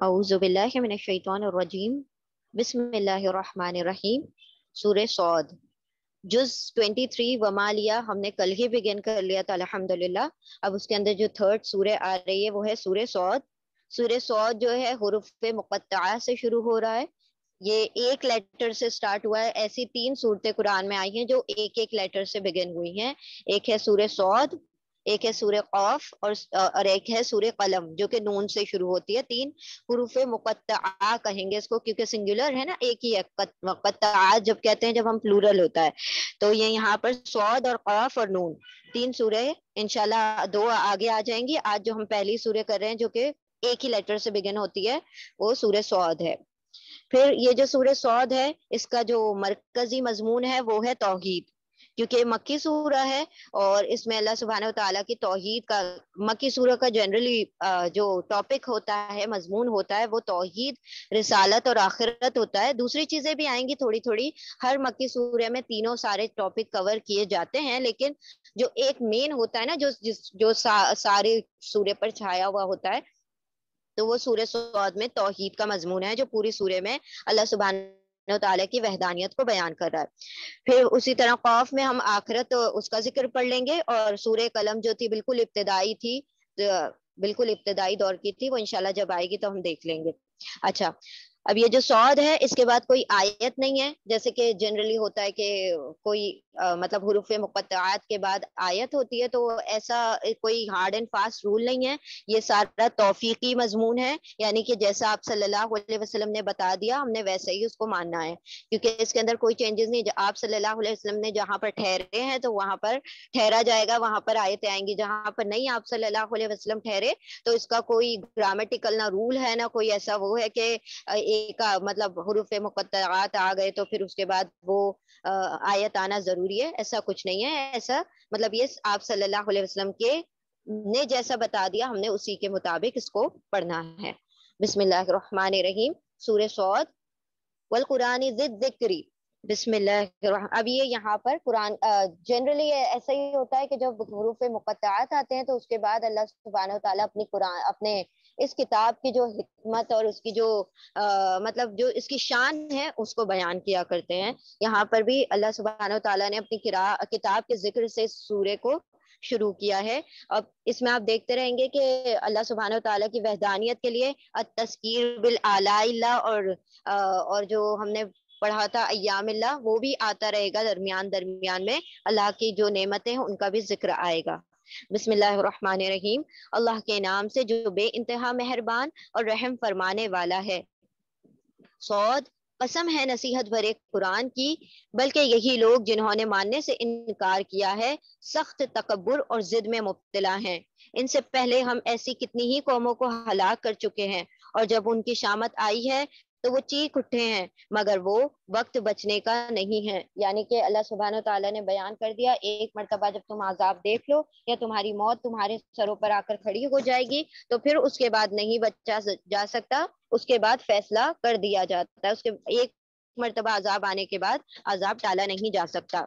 اعوذ باللہ من الشیطان الرجیم بسم اللہ الرحمن الرحیم۔ سورہ صاد جز 23 ومالیہ ہم نے کل ہی بگن کر لیا تھا الحمدللہ۔ اب اس کے اندر جو تھرڈ سورہ آ رہی ہے وہ ہے سورہ صاد۔ سورہ صاد جو ہے حروف مقطعہ سے شروع ہو رہا ہے، یہ ایک لیٹر سے سٹارٹ ہوا ہے۔ ایسی 3 صورتیں قرآن میں آئی ہیں جو ایک ایک لیٹر سے بگن ہوئی ہیں۔ ایک ہے سورہ صاد، ایک ہے سورہ قاف اور ایک ہے سورہ قلم جو کہ نون سے شروع ہوتی ہے۔ 3 حروف مقطعہ کہیں گے اس کو، کیونکہ سنگولر ہے نا، ایک ہی ہے۔ مقطعات جب کہتے ہیں، جب ہم پلورل ہوتا ہے تو یہ یہاں پر صاد اور قاف اور نون 3 سورہ انشاءاللہ 2 آگے آ جائیں گی۔ آج جو ہم پہلی سورہ کر رہے ہیں جو کہ ایک ہی لیٹر سے بگن ہوتی ہے وہ سورہ صاد ہے۔ پھر یہ جو سورہ صاد ہے اس کا جو مرکزی مضمون ہے وہ ہے توحید، کیونکہ مکی سورہ ہے اور اس میں اللہ سبحانہ و تعالیٰ کی توحید کا، مکی سورہ کا جنرلی جو ٹاپک ہوتا ہے، مضمون ہوتا ہے، وہ توحید، رسالت اور آخرت ہوتا ہے۔ دوسری چیزیں بھی آئیں گی تھوڑی تھوڑی، ہر مکی سورہ میں تینوں سارے ٹاپک کور کیے جاتے ہیں، لیکن جو ایک مین ہوتا ہے نا، جو سارے سورہ پر چھایا ہوا ہوتا ہے، تو وہ سورہ صاد میں توحید کا مضمون ہے جو پوری سورہ میں اللہ سبحانہ و تعالیٰ کی وحدانیت کو بیان کر رہا ہے۔ پھر اسی طرح قاف میں ہم آخرت اس کا ذکر پڑھ لیں گے، اور سورہ قلم جو تھی بالکل ابتدائی تھی، بالکل ابتدائی دور کی تھی، وہ انشاءاللہ جب آئے گی تو ہم دیکھ لیں گے۔ اچھا، اب یہ جو صاد ہے اس کے بعد کوئی آیت نہیں ہے، جیسے کہ جنرلی ہوتا ہے کہ کوئی مطلب حروف مقطعات کے بعد آیت ہوتی ہے، تو ایسا کوئی ہارڈ اینڈ فاسٹ رول نہیں ہے۔ یہ سارا توفیقی مضمون ہے، یعنی کہ جیسا آپ صلی اللہ علیہ وسلم نے بتا دیا ہم نے ویسے ہی اس کو ماننا ہے، کیونکہ اس کے اندر کوئی چینجز نہیں۔ آپ صلی اللہ علیہ وسلم نے جہاں پر ٹھہرے ہیں تو وہاں پر ٹھہرا جائے گا، وہاں پر آیتیں آئیں گی۔ جہاں پر نہیں آپ صلی اللہ علیہ وسلم ٹھہرے تو اس کا کوئی گرامیٹیکل نہ رول ہے، نہ کوئی ایسا وہ ہے کہ ایک مطلب حروف مقطعات آ گئے تو پھر اس کے بعد وہ آیت آنا ضروری ہے، ایسا کچھ نہیں ہے۔ ایسا مطلب یہ آپ صلی اللہ علیہ وسلم کے نے جیسا بتا دیا ہم نے اسی کے مطابق اس کو پڑھنا ہے۔ بسم اللہ الرحمن الرحیم، سورہ صاد والقرآن ذی الذکر۔ بسم اللہ الرحمن، اب یہ یہاں پر قرآن جنرلی ایسا ہی ہوتا ہے کہ جب حروف مقطعات آتے ہیں تو اس کے بعد اللہ سبحانہ و تعالیٰ اپنے اس کتاب کی جو حکمت اور اس کی جو مطلب جو اس کی شان ہے اس کو بیان کیا کرتے ہیں۔ یہاں پر بھی اللہ سبحانہ و تعالیٰ نے اپنی کتاب کے ذکر سے سورہ کو شروع کیا ہے۔ اب اس میں آپ دیکھتے رہیں گے کہ اللہ سبحانہ و تعالیٰ کی وحدانیت کے لیے التذکیر بالآلاء اللہ اور جو ہم نے پڑھا تھا ایام اللہ، وہ بھی آتا رہے گا درمیان درمیان میں، اللہ کی جو نعمتیں ہیں ان کا بھی ذکر آئے گا۔ بسم اللہ الرحمن الرحیم، اللہ کے نام سے جو بے انتہا مہربان اور رحم فرمانے والا ہے۔ صاد، قسم ہے نصیحت بھرے قرآن کی، بلکہ یہی لوگ جنہوں نے ماننے سے انکار کیا ہے سخت تکبر اور ضد میں مبتلا ہیں۔ ان سے پہلے ہم ایسی کتنی ہی قوموں کو ہلاک کر چکے ہیں، اور جب ان کی شامت آئی ہے تو وہ چیخ اٹھے ہیں، مگر وہ وقت بچنے کا نہیں ہے۔ یعنی کہ اللہ سبحانہ و تعالیٰ نے بیان کر دیا، ایک مرتبہ جب تم عذاب دیکھ لو یا تمہاری موت تمہارے سروں پر آ کر کھڑی ہو جائے گی تو پھر اس کے بعد نہیں بچا جا سکتا، اس کے بعد فیصلہ کر دیا جاتا ہے۔ اس کے ایک مرتبہ عذاب آنے کے بعد عذاب ٹالا نہیں جا سکتا۔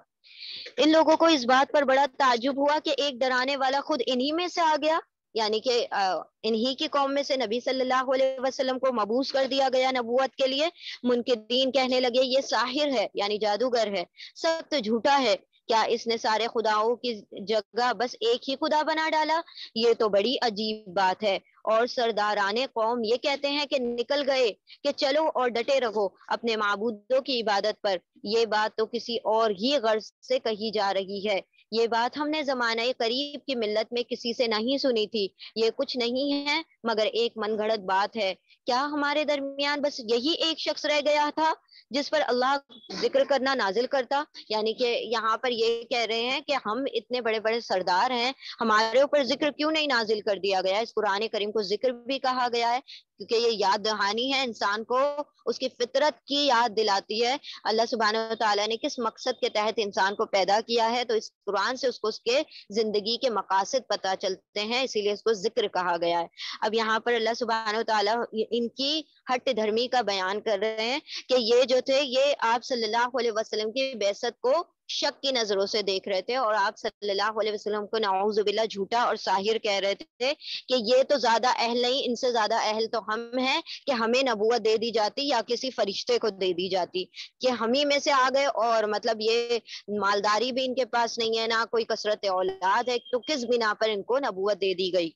ان لوگوں کو اس بات پر بڑا تعجب ہوا کہ ایک ڈرانے والا خود انہی میں سے آ گیا، یعنی کہ انہی کی قوم میں سے نبی صلی اللہ علیہ وسلم کو مبعوث کر دیا گیا نبوت کے لیے۔ منکرین کہنے لگے یہ ساحر ہے، یعنی جادوگر ہے، سخت جھوٹا ہے، کیا اس نے سارے خداؤں کی جگہ بس ایک ہی خدا بنا ڈالا؟ یہ تو بڑی عجیب بات ہے۔ اور سرداران قوم یہ کہتے ہیں کہ نکل گئے کہ چلو اور ڈٹے رہو اپنے معبودوں کی عبادت پر، یہ بات تو کسی اور ہی غرض سے کہی جا رہی ہے۔ یہ بات ہم نے زمانہ قریب کی ملت میں کسی سے نہیں سنی تھی، یہ کچھ نہیں ہے مگر ایک من گھڑت بات ہے۔ کیا ہمارے درمیان بس یہی ایک شخص رہ گیا تھا جس پر اللہ ذکر کرنا نازل کرتا؟ یعنی کہ یہاں پر یہ کہہ رہے ہیں کہ ہم اتنے بڑے بڑے سردار ہیں، ہمارے اوپر ذکر کیوں نہیں نازل کر دیا گیا؟ اس قرآن کریم کو ذکر بھی کہا گیا ہے کیونکہ یہ یاد دہانی ہے، انسان کو اس کی فطرت کی یاد دلاتی ہے، اللہ سبحانہ و تعالیٰ نے کس مقصد کے تحت انسان کو پیدا کیا ہے، تو اس قرآن سے اس کو اس کے زندگی کے مقاصد پتہ چلتے ہیں، اسی لیے اس کو ذکر کہا گیا ہے۔ اب یہاں پر اللہ سبحانہ و تعالیٰ ان کی ہٹ دھرمی کا بیان کر رہے ہیں کہ یہ جو تھے یہ آپ صلی اللہ علیہ وسلم کی بعثت کو شک کی نظروں سے دیکھ رہے تھے، اور آپ صلی اللہ علیہ وسلم کو نعوذ باللہ جھوٹا اور ساحر کہہ رہے تھے کہ یہ تو زیادہ اہل نہیں، ان سے زیادہ اہل تو ہم ہیں کہ ہمیں نبوت دے دی جاتی یا کسی فرشتے کو دے دی جاتی، کہ ہم ہی میں سے آ گئے، اور مطلب یہ مالداری بھی ان کے پاس نہیں ہے، نہ کوئی کثرت اولاد ہے، تو کس بنا پر ان کو نبوت دے دی گئی؟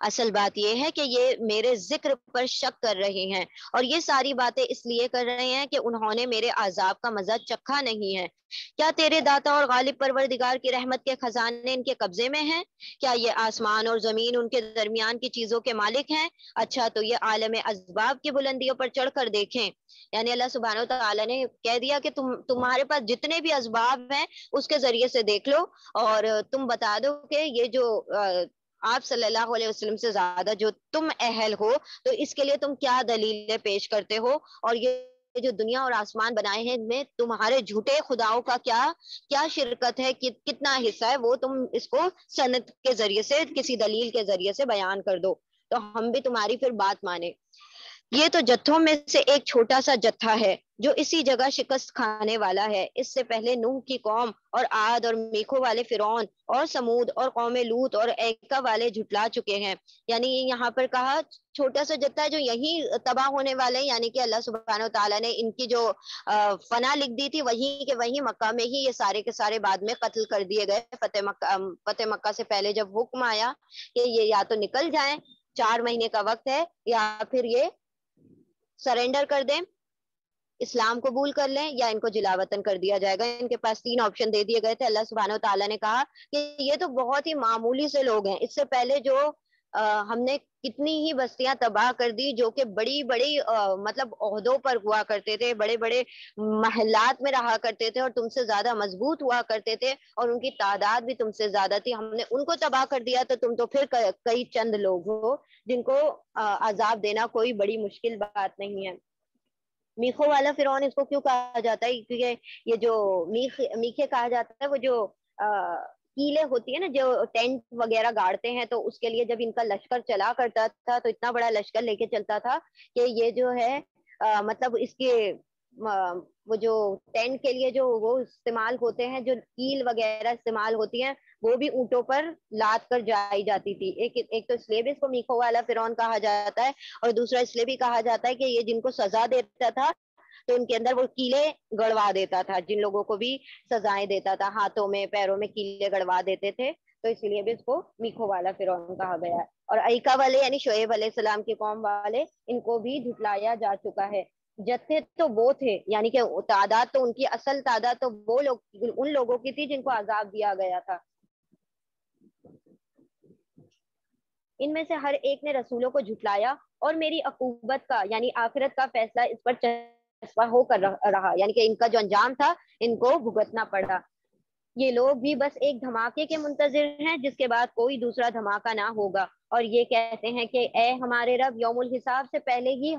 اصل بات یہ ہے کہ یہ میرے ذکر پر شک کر رہے ہیں، اور یہ ساری باتیں اس لیے کر رہے ہیں کہ انہوں نے میرے عذاب کا مزہ چکھا نہیں ہے۔ کیا تیرے داتا اور غالب پروردگار کی رحمت کے خزانے ان کے قبضے میں ہیں؟ کیا یہ آسمان اور زمین ان کے درمیان کی چیزوں کے مالک ہیں؟ اچھا تو یہ عالم اسباب کی بلندیوں پر چڑھ کر دیکھیں۔ یعنی اللہ سبحانہ و تعالیٰ نے کہہ دیا کہ تمہارے پاس جتنے بھی اسباب ہیں اس کے ذریعے سے دیکھ لو، اور تم بتا دو کہ یہ جو آپ صلی اللہ علیہ وسلم سے زیادہ جو تم اہل ہو، تو اس کے لیے تم کیا دلیلیں پیش کرتے ہو، اور یہ جو دنیا اور آسمان بنائے ہیں ان میں تمہارے جھوٹے خداؤں کا کیا شرکت ہے، کتنا حصہ ہے، وہ تم اس کو سند کے ذریعے سے، کسی دلیل کے ذریعے سے بیان کر دو، تو ہم بھی تمہاری پھر بات مانیں۔ یہ تو جتھوں میں سے ایک چھوٹا سا جتھا ہے جو اسی جگہ شکست کھانے والا ہے۔ اس سے پہلے نوح کی قوم اور عاد اور میکھوں والے فرعون اور سمود اور قوم لوط اور ایکا والے جھٹلا چکے ہیں۔ یعنی یہاں پر کہا چھوٹا سا جتھا ہے جو یہی تباہ ہونے والے ہیں، یعنی کہ اللہ سبحانہ و تعالیٰ نے ان کی جو فنا لکھ دی تھی وہی مکہ میں ہی یہ سارے کے سارے بعد میں قتل کر دیے گئے۔ فتح مکہ سے پہلے جب حکم آیا کہ یہ یا تو نکل جائیں، 4 مہینے کا وقت ہے، یا پھر یہ سرنڈر کر دیں، اسلام قبول کر لیں، یا ان کو جلا وطن کر دیا جائے گا۔ ان کے پاس 3 آپشن دے دیے گئے تھے۔ اللہ سبحانہ و تعالیٰ نے کہا کہ یہ تو بہت ہی معمولی سے لوگ ہیں، اس سے پہلے جو ہم نے کتنی ہی بستیاں تباہ کر دی جو کہ بڑی بڑی مطلب عہدوں پر ہوا کرتے تھے، بڑے بڑے محلات میں رہا کرتے تھے، اور تم سے زیادہ مضبوط ہوا کرتے تھے، اور ان کی تعداد بھی تم سے زیادہ تھی، ہم نے ان کو تباہ کر دیا، تو تم تو پھر کئی چند لوگ ہو جن کو عذاب دینا کوئی بڑی مشکل بات نہیں ہے۔ میخو والا فرعون اس کو کیوں کہا جاتا ہے؟ کیونکہ یہ جو میخے کہا جاتا ہے، وہ جو کیلے ہوتی ہے نا جو ٹینٹ وغیرہ گاڑتے ہیں، تو اس کے لیے جب ان کا لشکر چلا کرتا تھا تو اتنا بڑا لشکر لے کے چلتا تھا کہ یہ جو ہے مطلب اس کے وہ جو ٹینٹ کے لیے جو وہ استعمال ہوتے ہیں، جو کیل وغیرہ استعمال ہوتی ہیں، وہ بھی اونٹوں پر لاد کر جائی جاتی تھی۔ ایک تو اس لیے بھی اس کو میخو والا فرعون کہا جاتا ہے، اور دوسرا اس لیے بھی کہا جاتا ہے کہ یہ جن کو سزا دیتا تھا تو ان کے اندر وہ کیلے گڑوا دیتا تھا، جن لوگوں کو بھی سزائیں دیتا تھا ہاتھوں میں پیروں میں کیلے گڑوا دیتے تھے، تو اسی لیے بھی اس کو میخو والا فرعون کہا گیا ہے۔ اور ایکا والے یعنی شعیب علیہ السلام کی قوم والے، ان کو بھی جھٹلایا جا چکا ہے۔ جتھے تو وہ تھے، یعنی کہ تعداد تو ان کی اصل تعداد تو وہ لوگ ان لوگوں کی تھی جن کو عذاب دیا گیا تھا۔ ان میں سے ہر ایک نے رسولوں کو جھٹلایا، اور میری عقوبت کا یعنی آخرت کا فیصلہ اس پر چسپا ہو کر رہا، یعنی کہ ان کا جو انجام تھا ان کو بھگتنا پڑا۔ یہ لوگ بھی بس ایک دھماکے کے منتظر ہیں جس کے بعد کوئی دوسرا دھماکہ نہ ہوگا، اور یہ کہتے ہیں کہ اے ہمارے رب، یوم الحساب سے پہلے ہی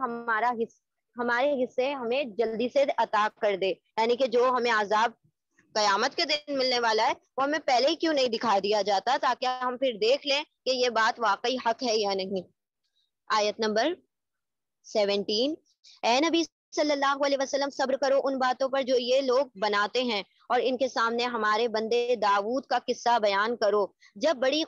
ہمارے حصے ہمیں جلدی سے عطا کر دے، یعنی کہ جو ہمیں عذاب قیامت کے دن ملنے والا ہے وہ ہمیں پہلے ہی کیوں نہیں دکھا دیا جاتا، تاکہ ہم پھر دیکھ لیں کہ یہ بات واقعی حق ہے یا نہیں۔ آیت نمبر 17، اے نبی صلی اللہ علیہ وسلم صبر کرو ان باتوں پر جو یہ لوگ بناتے ہیں، اور ان کے سامنے ہمارے بندے داؤد کا قصہ بیان کرو، جو بڑی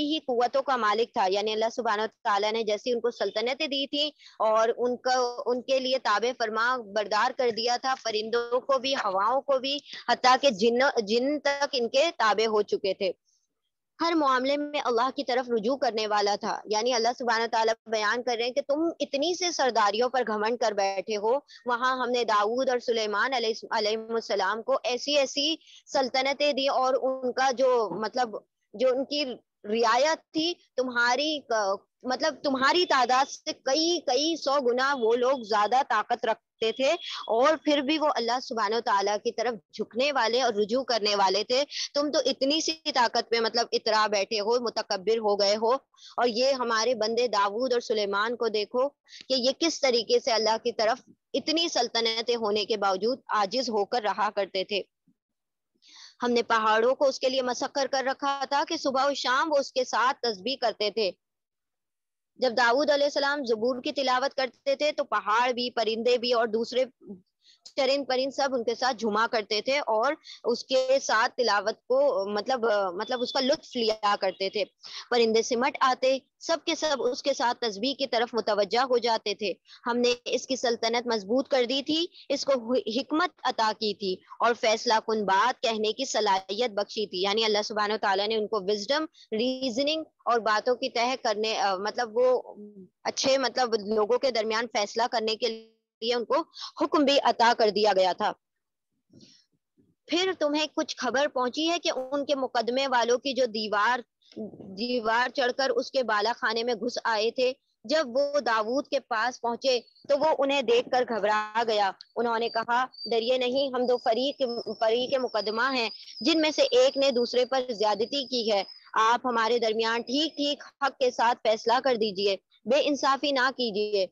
ہی قوتوں کا مالک تھا، یعنی اللہ سبحانہ تعالیٰ نے جیسی ان کو سلطنتیں دی تھی اور ان کے لیے تابع فرما بردار کر دیا تھا، پرندوں کو بھی، ہواؤں کو بھی، حتیٰ کہ جن تک ان کے تابع ہو چکے تھے۔ ہر معاملے میں اللہ کی طرف رجوع کرنے والا تھا، یعنی اللہ سبحانہ تعالیٰ بیان کر رہے ہیں کہ تم اتنی سے سرداریوں پر گھمنڈ کر بیٹھے ہو، وہاں ہم نے داؤد اور سلیمان علیہ السلام کو ایسی ایسی سلطنتیں دی، اور ان کا جو مطلب جو ان کی رعایت تھی تمہاری تعداد سے کئی 100 گنا وہ لوگ زیادہ طاقت رکھتے تھے، اور پھر بھی وہ اللہ سبحانہ و تعالیٰ کی طرف جھکنے والے اور رجوع کرنے والے تھے۔ تم تو اتنی سی طاقت پہ اترا بیٹھے ہو، متکبر ہو گئے ہو، اور یہ ہمارے بندے داؤد اور سلیمان کو دیکھو کہ یہ کس طریقے سے اللہ کی طرف اتنی سلطنتیں ہونے کے باوجود عاجز ہو کر رہا کرتے تھے۔ ہم نے پہاڑوں کو اس کے لیے مسخر کر رکھا تھا کہ صبح و شام وہ اس کے ساتھ تسبیح کرتے تھے۔ جب داؤد علیہ السلام زبور کی تلاوت کرتے تھے تو پہاڑ بھی، پرندے بھی اور دوسرے چرند پرند سب ان کے ساتھ جھوما کرتے تھے اور اس کے ساتھ تلاوت کو مطلب اس کا لطف لیا کرتے تھے. پرندے سمٹ آتے، سب کے سب اس کے ساتھ تسبیح کی طرف متوجہ ہو جاتے تھے. ہم نے اس کی سلطنت مضبوط کر دی تھی، اس کو حکمت عطا کی تھی اور فیصلہ کن بات کہنے کی صلاحیت بخشی تھی. یعنی اللہ سبحانہ تعالیٰ نے ان کو وزڈم، ریزننگ اور باتوں کی تہ کرنے مطلب وہ اچھے مطلب لوگوں کے درمیان فیصلہ کرنے کے لیے ان کو حکم بھی عطا کر دیا گیا تھا. پھر تمہیں کچھ خبر پہنچی ہے کہ ان کے مقدمے والوں کی جو دیوار چڑھ کر اس کے بالا خانے میں گھس آئے تھے، جب وہ داؤد کے پاس پہنچے تو وہ انہیں دیکھ کر گھبرا گیا. انہوں نے کہا ڈریے نہیں، ہم دو فریق مقدمہ ہیں جن میں سے ایک نے دوسرے پر زیادتی کی ہے. آپ ہمارے درمیان ٹھیک ٹھیک حق کے ساتھ فیصلہ کر دیجئے، بے انصافی نہ کیجیے،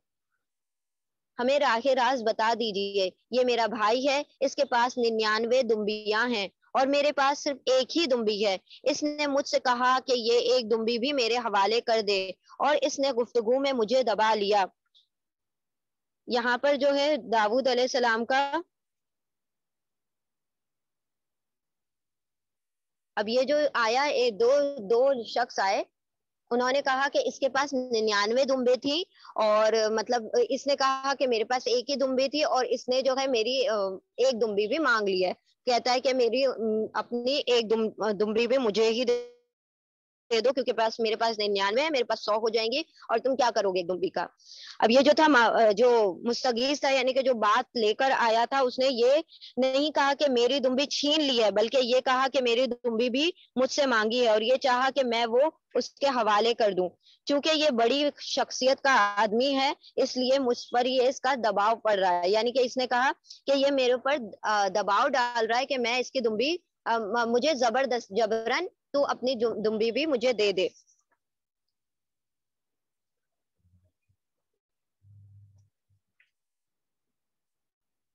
ہمیں راہ راز بتا دیجیے. یہ میرا بھائی ہے، اس کے پاس 99 دمبیاں ہیں اور میرے پاس صرف ایک ہی دمبی ہے. اس نے مجھ سے کہا کہ یہ ایک دمبی بھی میرے حوالے کر دے اور اس نے گفتگو میں مجھے دبا لیا. یہاں پر جو ہے داؤد علیہ السلام کا، اب یہ جو آیا دو شخص آئے، انہوں نے کہا کہ اس کے پاس 99 دمبے تھی اور مطلب اس نے کہا کہ میرے پاس ایک ہی دمبی تھی اور اس نے جو ہے میری ایک دمبی بھی مانگ لی ہے. کہتا ہے کہ میری اپنی ایک دمبی بھی مجھے ہی دے دو کیونکہ میرے پاس 99 ہے، میرے پاس 100 ہو جائیں گی اور تم کیا کرو گے ایک دمبی کا. اب یہ جو تھا جو مستغیث تھا یعنی کہ جو بات لے کر آیا تھا، اس نے یہ نہیں کہا کہ میری دمبی چھین لی ہے، بلکہ یہ کہا کہ میری دمبی بھی مجھ سے مانگی ہے اور یہ چاہا کہ میں وہ اس کے حوالے کر دوں. چونکہ یہ بڑی شخصیت کا آدمی ہے اس لیے مجھ پر یہ اس کا دباؤ پڑ رہا ہے. یعنی کہ اس نے کہا کہ یہ میرے اوپر دباؤ ڈال رہا ہے کہ میں اس کی دمبی مجھے زبردست جبرن تو اپنی دمبی بھی مجھے دے دے.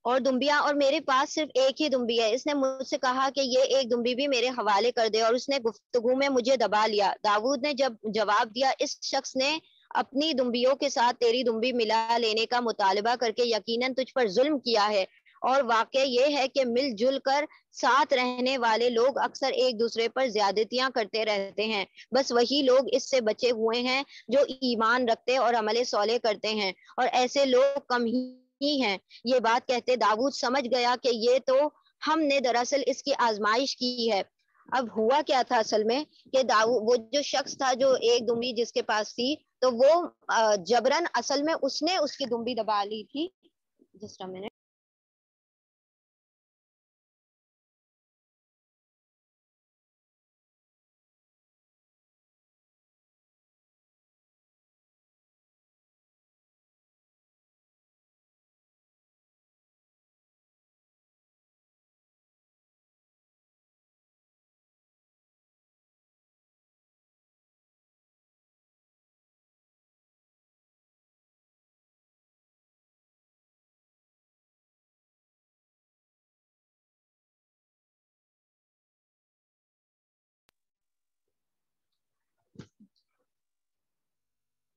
اور دمبیاں، اور میرے پاس صرف ایک ہی دمبی ہے. اس نے مجھ سے کہا کہ یہ ایک دمبی بھی میرے حوالے کر دے اور اس نے گفتگو میں مجھے دبا لیا. داؤد نے جب جواب دیا، اس شخص نے اپنی دمبیوں کے ساتھ تیری دمبی ملا لینے کا مطالبہ کر کے یقیناً تجھ پر ظلم کیا ہے. اور واقعہ یہ ہے کہ مل جل کر ساتھ رہنے والے لوگ اکثر ایک دوسرے پر زیادتیاں کرتے رہتے ہیں. بس وہی لوگ اس سے بچے ہوئے ہیں جو ایمان رکھتے اور عمل صالح کرتے ہیں، اور ایسے لوگ کم ہی ہیں. یہ بات کہتے داؤد سمجھ گیا کہ یہ تو ہم نے دراصل اس کی آزمائش کی ہے. اب ہوا کیا تھا اصل میں کہ وہ جو شخص تھا جو ایک دمبی جس کے پاس تھی، تو وہ جبرن اصل میں اس نے اس کی دمبی دبا لی تھی. Just a minute.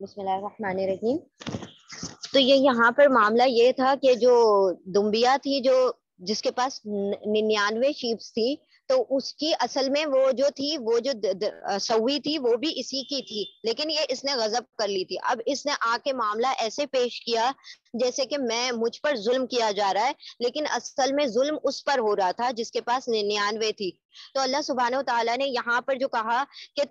بسم اللہ الرحمن الرحیم. تو یہ یہاں پر معاملہ یہ تھا کہ جو دمبیا تھی، جو جس کے پاس 99 شیپس تھی، تو اس کی اصل میں وہ جو تھی، وہ جو سوی تھی، وہ بھی اسی کی تھی، لیکن یہ اس نے غضب کر لی تھی. اب اس نے آ کے معاملہ ایسے پیش کیا جیسے کہ مجھ پر ظلم کیا جا رہا ہے، لیکن اصل میں ظلم اس پر ہو رہا تھا جس کے پاس 99 تھی. تو اللہ سبحانہ و تعالیٰ نے یہاں پر جو کہا کہ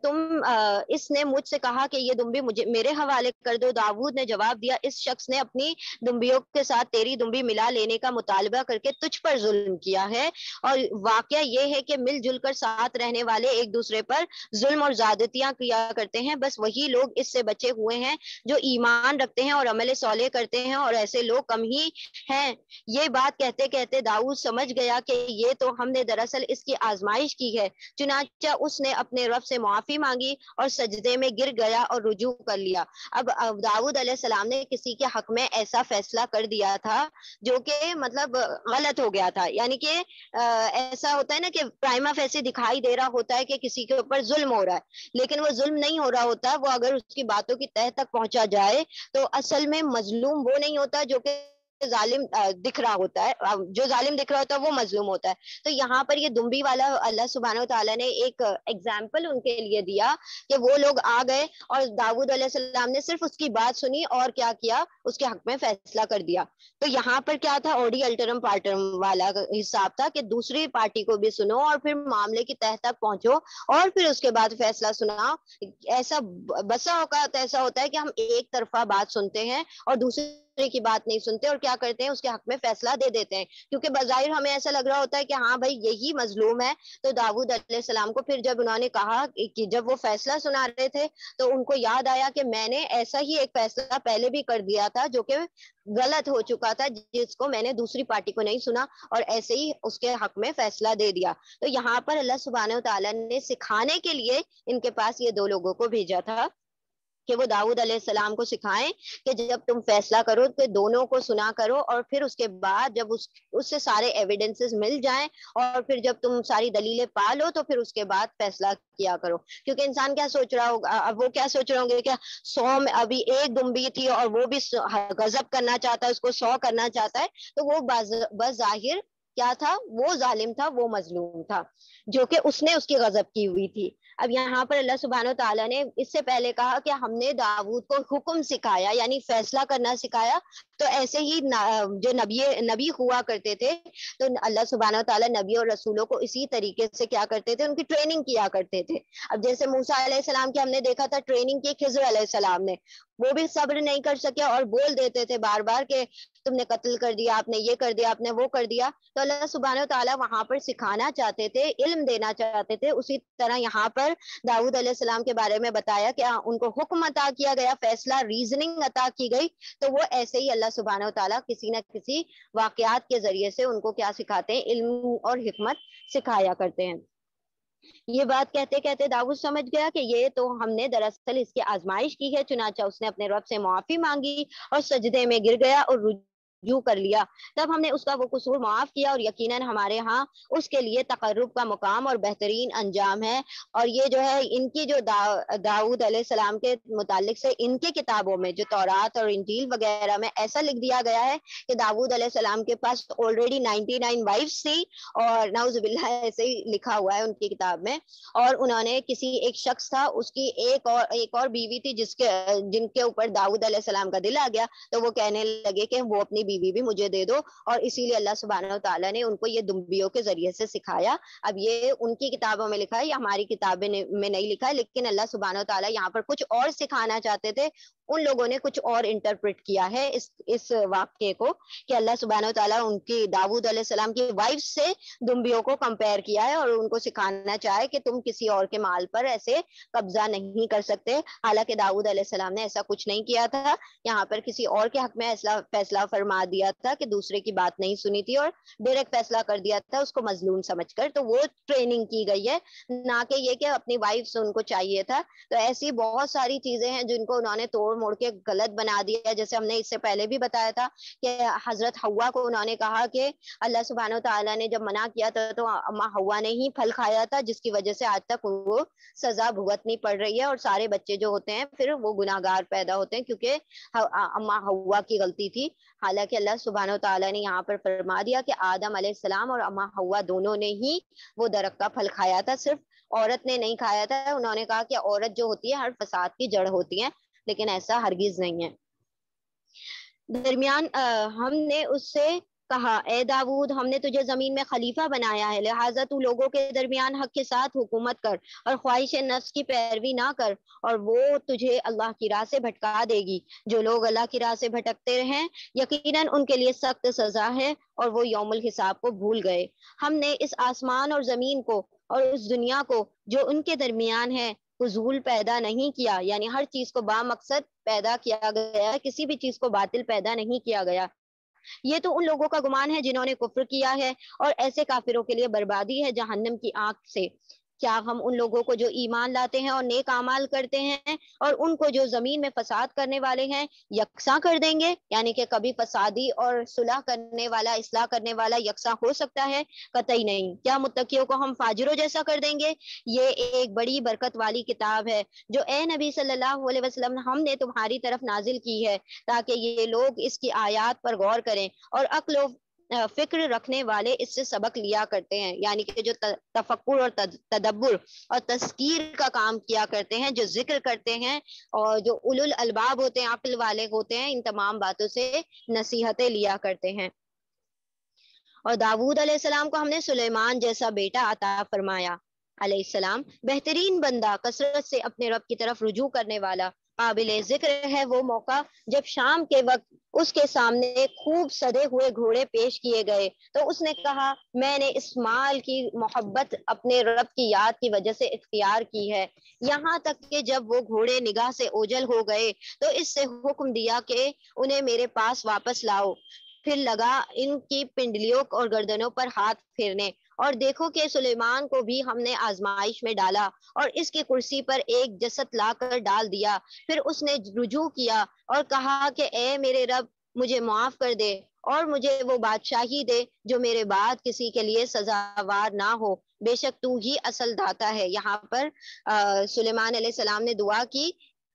اس نے مجھ سے کہا کہ یہ دمبی میرے حوالے کر دو. داؤد نے جواب دیا، اس شخص نے اپنی دمبیوں کے ساتھ تیری دمبی ملا لینے کا مطالبہ کر کے تجھ پر ظلم کیا ہے، اور واقعہ یہ ہے کہ مل جل کر ساتھ رہنے والے ایک دوسرے پر ظلم اور زیادتیاں کیا کرتے ہیں. بس وہی لوگ اس سے بچے ہوئے ہیں جو ایمان رکھتے ہیں اور عمل صالح کرتے ہیں، اور ایسے لوگ کم ہی ہیں. یہ بات کہتے کہتے داؤد سمجھ گیا کہ یہ تو ہم نے دراصل اس کی آزمائش کی ہے. چنانچہ اس نے اپنے رب سے معافی مانگی اور سجدے میں گر گیا اور رجوع کر لیا. اب داؤد علیہ السلام نے کسی کے حق میں ایسا فیصلہ کر دیا تھا جو کہ مطلب غلط ہو گیا تھا. یعنی کہ ایسا ہوتا ہے نا کہ پرائما فیسی دکھائی دے رہا ہوتا ہے کہ کسی کے اوپر ظلم ہو رہا ہے، لیکن وہ ظلم نہیں ہو رہا ہوتا. وہ اگر اس کی باتوں کی تہ تک پہنچا جائے تو اصل میں مظلوم وہ نہیں ہوتا جو کہ ظالم دکھ رہا ہوتا ہے، جو ظالم دکھ رہا ہوتا ہے وہ مظلوم ہوتا ہے. تو یہاں پر یہ دمبی والا اللہ سبحانہ و تعالیٰ نے ایک ایگزامپل ان کے لیے دیا کہ وہ لوگ آ گئے اور داؤد علیہ السلام نے صرف اس کی بات سنی اور کیا کیا، اس کے حق میں فیصلہ کر دیا. تو یہاں پر کیا تھا، اوڈی الٹرم پارٹم والا حساب تھا کہ دوسری پارٹی کو بھی سنو اور پھر معاملے کی تہ تک پہنچو اور پھر اس کے بعد فیصلہ سناؤ. ایسا بسا اوقات ایسا ہوتا ہے کہ ہم ایک طرفہ بات سنتے ہیں اور دوسرے کی بات نہیں سنتے اور کیا کرتے ہیں، اس کے حق میں فیصلہ دے دیتے ہیں، کیونکہ بظاہر ہمیں ایسا لگ رہا ہوتا ہے کہ ہاں بھائی یہی مظلوم ہے. تو داؤد علیہ السلام کو پھر جب انہوں نے کہا کہ جب وہ فیصلہ سنا رہے تھے تو ان کو یاد آیا کہ میں نے ایسا ہی ایک فیصلہ پہلے بھی کر دیا تھا جو کہ غلط ہو چکا تھا، جس کو میں نے دوسری پارٹی کو نہیں سنا اور ایسے ہی اس کے حق میں فیصلہ دے دیا. تو یہاں پر اللہ سبحانہ و تعالیٰ نے سکھانے کے لیے ان کے پاس یہ دو لوگوں کو بھیجا تھا کہ وہ داؤد علیہ السلام کو سکھائیں کہ جب تم فیصلہ کرو تو دونوں کو سنا کرو اور پھر اس کے بعد جب اس سے سارے ایویڈنسز مل جائیں اور پھر جب تم ساری دلیلیں پا لو تو پھر اس کے بعد فیصلہ کیا کرو. کیونکہ انسان کیا سوچ رہا ہوگا، اب وہ کیا سوچ رہے ہوں گے کہ 100 میں ابھی ایک دمبی تھی اور وہ بھی غضب کرنا چاہتا ہے، اس کو 100 کرنا چاہتا ہے، تو وہ بظاہر کیا تھا، وہ ظالم تھا، وہ مظلوم تھا جو کہ اس نے اس کی غضب کی ہوئی تھی. اب یہاں پر اللہ سبحانہ و تعالیٰ نے اس سے پہلے کہا کہ ہم نے داؤد کو حکم سکھایا یعنی فیصلہ کرنا سکھایا. تو ایسے ہی جو نبی ہوا کرتے تھے تو اللہ سبحانہ و تعالیٰ نبی اور رسولوں کو اسی طریقے سے کیا کرتے تھے، ان کی ٹریننگ کیا کرتے تھے. اب جیسے موسیٰ علیہ السلام کی ہم نے دیکھا تھا ٹریننگ کی خضر علیہ السلام نے، وہ بھی صبر نہیں کر سکے اور بول دیتے تھے بار بار کہ تم نے قتل کر دیا، آپ نے یہ کر دیا، آپ نے وہ کر دیا. تو اللہ سبحانہ و تعالیٰ وہاں پر سکھانا چاہتے تھے، علم دینا چاہتے تھے. اسی طرح یہاں پر داؤد علیہ السلام کے بارے میں بتایا کہ ان کو حکم عطا کیا گیا، فیصلہ ریزننگ عطا کی گئی. تو وہ ایسے ہی اللہ سبحانہ و تعالیٰ کسی نہ کسی واقعات کے ذریعے سے ان کو کیا سکھاتے ہیں، علم اور حکمت سکھایا کرتے ہیں. یہ بات کہتے کہتے داؤد سمجھ گیا کہ یہ تو ہم نے دراصل اس کی آزمائش کی ہے، چنانچہ اس نے اپنے رب سے معافی مانگی اور سجدے میں گر گیا اور رجوع کر لیا. تب ہم نے اس کا وہ قصور معاف کیا اور یقیناً ہمارے ہاں اس کے لیے تقرب کا مقام اور بہترین انجام ہے. اور یہ جو ہے ان کی جو داؤد علیہ السلام کے متعلق سے ان کی کتابوں میں جو تورات اور انجیل وغیرہ میں ایسا لکھ دیا گیا ہے کہ داؤد علیہ السلام کے پاس آلریڈی 99 وائفز تھی، اور نعوذ باللہ ایسے ہی لکھا ہوا ہے ان کی کتاب میں. اور انہوں نے کسی ایک شخص تھا، اس کی ایک اور بیوی تھی جن کے اوپر داؤد علیہ السلام کا دل آ گیا، تو وہ کہنے لگے کہ وہ اپنی بیوی بھی مجھے دے دو. اور اسی لیے اللہ سبحانہ و تعالیٰ نے ان کو یہ دمبیوں کے ذریعے سے سکھایا. اب یہ ان کی کتابوں میں لکھا ہے، یہ ہماری کتابیں میں نہیں لکھا ہے، لیکن اللہ سبحانہ و تعالیٰ یہاں پر کچھ اور سکھانا چاہتے تھے. ان لوگوں نے کچھ اور انٹرپریٹ کیا ہے اس واقعے کو کہ اللہ سبحانہ و تعالیٰ ان کی داؤد علیہ السلام کی وائف سے دمبیوں کو کمپیئر کیا ہے اور ان کو سکھانا چاہے کہ تم کسی اور کے مال پر ایسے قبضہ نہیں کر سکتے. حالانکہ داؤد علیہ السلام نے ایسا کچھ نہیں کیا تھا، یہاں پر کسی اور کے حق میں ایسا فیصلہ فرما دیا تھا کہ دوسرے کی بات نہیں سنی تھی اور ڈائریکٹ فیصلہ کر دیا تھا اس کو مظلوم سمجھ کر. تو وہ ٹریننگ کی گئی ہے، نہ کہ یہ کہ اپنی وائف سے ان کو چاہیے تھا. تو ایسی بہت ساری چیزیں ہیں جن کو انہوں نے توڑ موڑ کے غلط بنا دیا. جیسے ہم نے اس سے پہلے بھی بتایا تھا کہ حضرت حوا کو انہوں نے کہا کہ اللہ سبحانہ و تعالیٰ نے جب منع کیا تھا تو اما حوا نے ہی پھل کھایا تھا، جس کی وجہ سے آج تک وہ سزا بھگتنی پڑ رہی ہے اور سارے بچے جو ہوتے ہیں پھر وہ گناہگار پیدا ہوتے ہیں کیونکہ اما حوا کی غلطی تھی. حالانکہ اللہ سبحانہ و تعالیٰ نے یہاں پر فرما دیا کہ آدم علیہ السلام اور اما حوا دونوں نے ہی وہ درخت کا پھل کھایا تھا، صرف عورت نے نہیں کھایا تھا. انہوں نے کہا کہ عورت جو ہوتی ہے ہر فساد کی جڑ ہوتی ہے، لیکن ایسا ہرگز نہیں ہے. درمیان ہم نے اس سے کہا اے داود، ہم نے تجھے زمین میں خلیفہ بنایا ہے، لہٰذا تو لوگوں کے درمیان حق کے ساتھ حکومت کر اور خواہش نفس کی پیروی نہ کر، اور وہ تجھے اللہ کی راہ سے بھٹکا دے گی. جو لوگ اللہ کی راہ سے بھٹکتے ہیں یقیناً ان کے لیے سخت سزا ہے اور وہ یوم الحساب کو بھول گئے. ہم نے اس آسمان اور زمین کو اور اس دنیا کو جو ان کے درمیان ہے فضول پیدا نہیں کیا، یعنی ہر چیز کو با مقصد پیدا کیا گیا ہے، کسی بھی چیز کو باطل پیدا نہیں کیا گیا. یہ تو ان لوگوں کا گمان ہے جنہوں نے کفر کیا ہے، اور ایسے کافروں کے لیے بربادی ہے جہنم کی آگ سے. کیا ہم ان لوگوں کو جو ایمان لاتے ہیں اور نیک اعمال کرتے ہیں اور ان کو جو زمین میں فساد کرنے والے ہیں یکساں کر دیں گے؟ یعنی کہ کبھی فسادی اور صلح کرنے والا، اصلاح کرنے والا یکساں ہو سکتا ہے؟ قطعی نہیں۔ کیا متقیوں کو ہم فاجروں جیسا کر دیں گے؟ یہ ایک بڑی برکت والی کتاب ہے جو اے نبی صلی اللہ علیہ وسلم ہم نے تمہاری طرف نازل کی ہے، تاکہ یہ لوگ اس کی آیات پر غور کریں اور عقل و فکر رکھنے والے اس سے سبق لیا کرتے ہیں، یعنی کہ جو تفکر اور تدبر اور تذکیر کا کام کیا کرتے ہیں، جو ذکر کرتے ہیں اور جو اولو الالباب ہوتے ہیں، عقل والے ہوتے ہیں، ان تمام باتوں سے نصیحتیں لیا کرتے ہیں۔ اور داود علیہ السلام کو ہم نے سلیمان جیسا بیٹا عطا فرمایا علیہ السلام، بہترین بندہ، کثرت سے اپنے رب کی طرف رجوع کرنے والا۔ قابل ذکر ہے وہ موقع جب شام کے وقت اس کے سامنے خوب سدے ہوئے گھوڑے پیش کیے گئے تو اس نے کہا، میں نے اس مال کی محبت اپنے رب کی یاد کی وجہ سے اختیار کی ہے، یہاں تک کہ جب وہ گھوڑے نگاہ سے اوجھل ہو گئے تو اس سے حکم دیا کہ انہیں میرے پاس واپس لاؤ۔ پھر لگا ان کی پنڈلیوں اور گردنوں پر ہاتھ پھیرنے، اور دیکھو کہ سلیمان کو بھی ہم نے آزمائش میں ڈالا اور اس کی کرسی پر ایک جسد لا کر ڈال دیا۔ پھر اس نے رجوع کیا اور کہا کہ اے میرے رب، مجھے معاف کر دے اور مجھے وہ بادشاہی دے جو میرے بعد کسی کے لیے سزاوار نہ ہو، بے شک تو ہی اصل داتا ہے۔ یہاں پر سلیمان علیہ السلام نے دعا کی،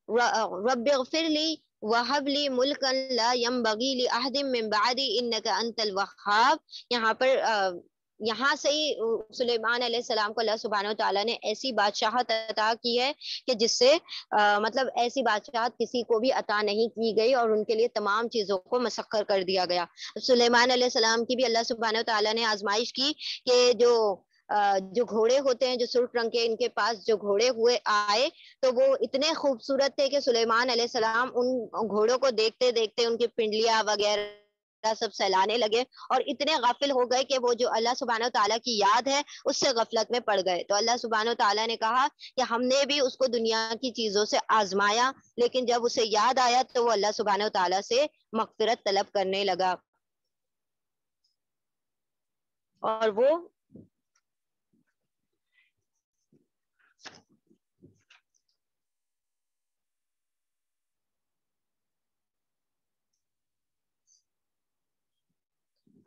رب اغفر لی وہب لی ملکا لا ينبغی لأحد من بعدی انک انت الوہاب۔ یہاں پر یہاں سے ہی سلیمان علیہ السلام کو اللہ سبحانہ و تعالیٰ نے ایسی بادشاہت عطا کی ہے کہ جس سے مطلب ایسی بادشاہت کسی کو بھی عطا نہیں کی گئی، اور ان کے لیے تمام چیزوں کو مسخر کر دیا گیا۔ سلیمان علیہ السلام کی بھی اللہ سبحانہ و تعالیٰ نے آزمائش کی کہ جو گھوڑے ہوتے ہیں جو سرخ رنگ کے، ان کے پاس جو گھوڑے ہوئے آئے تو وہ اتنے خوبصورت تھے کہ سلیمان علیہ السلام ان گھوڑوں کو دیکھتے دیکھتے ان کی پنڈلیاں وغیرہ سب سہلانے لگے اور اتنے غافل ہو گئے کہ وہ جو اللہ سبحانہ و تعالیٰ کی یاد ہے اس سے غفلت میں پڑ گئے۔ تو اللہ سبحانہ و تعالیٰ نے کہا کہ ہم نے بھی اس کو دنیا کی چیزوں سے آزمایا، لیکن جب اسے یاد آیا تو وہ اللہ سبحانہ و تعالیٰ سے مغفرت طلب کرنے لگا، اور وہ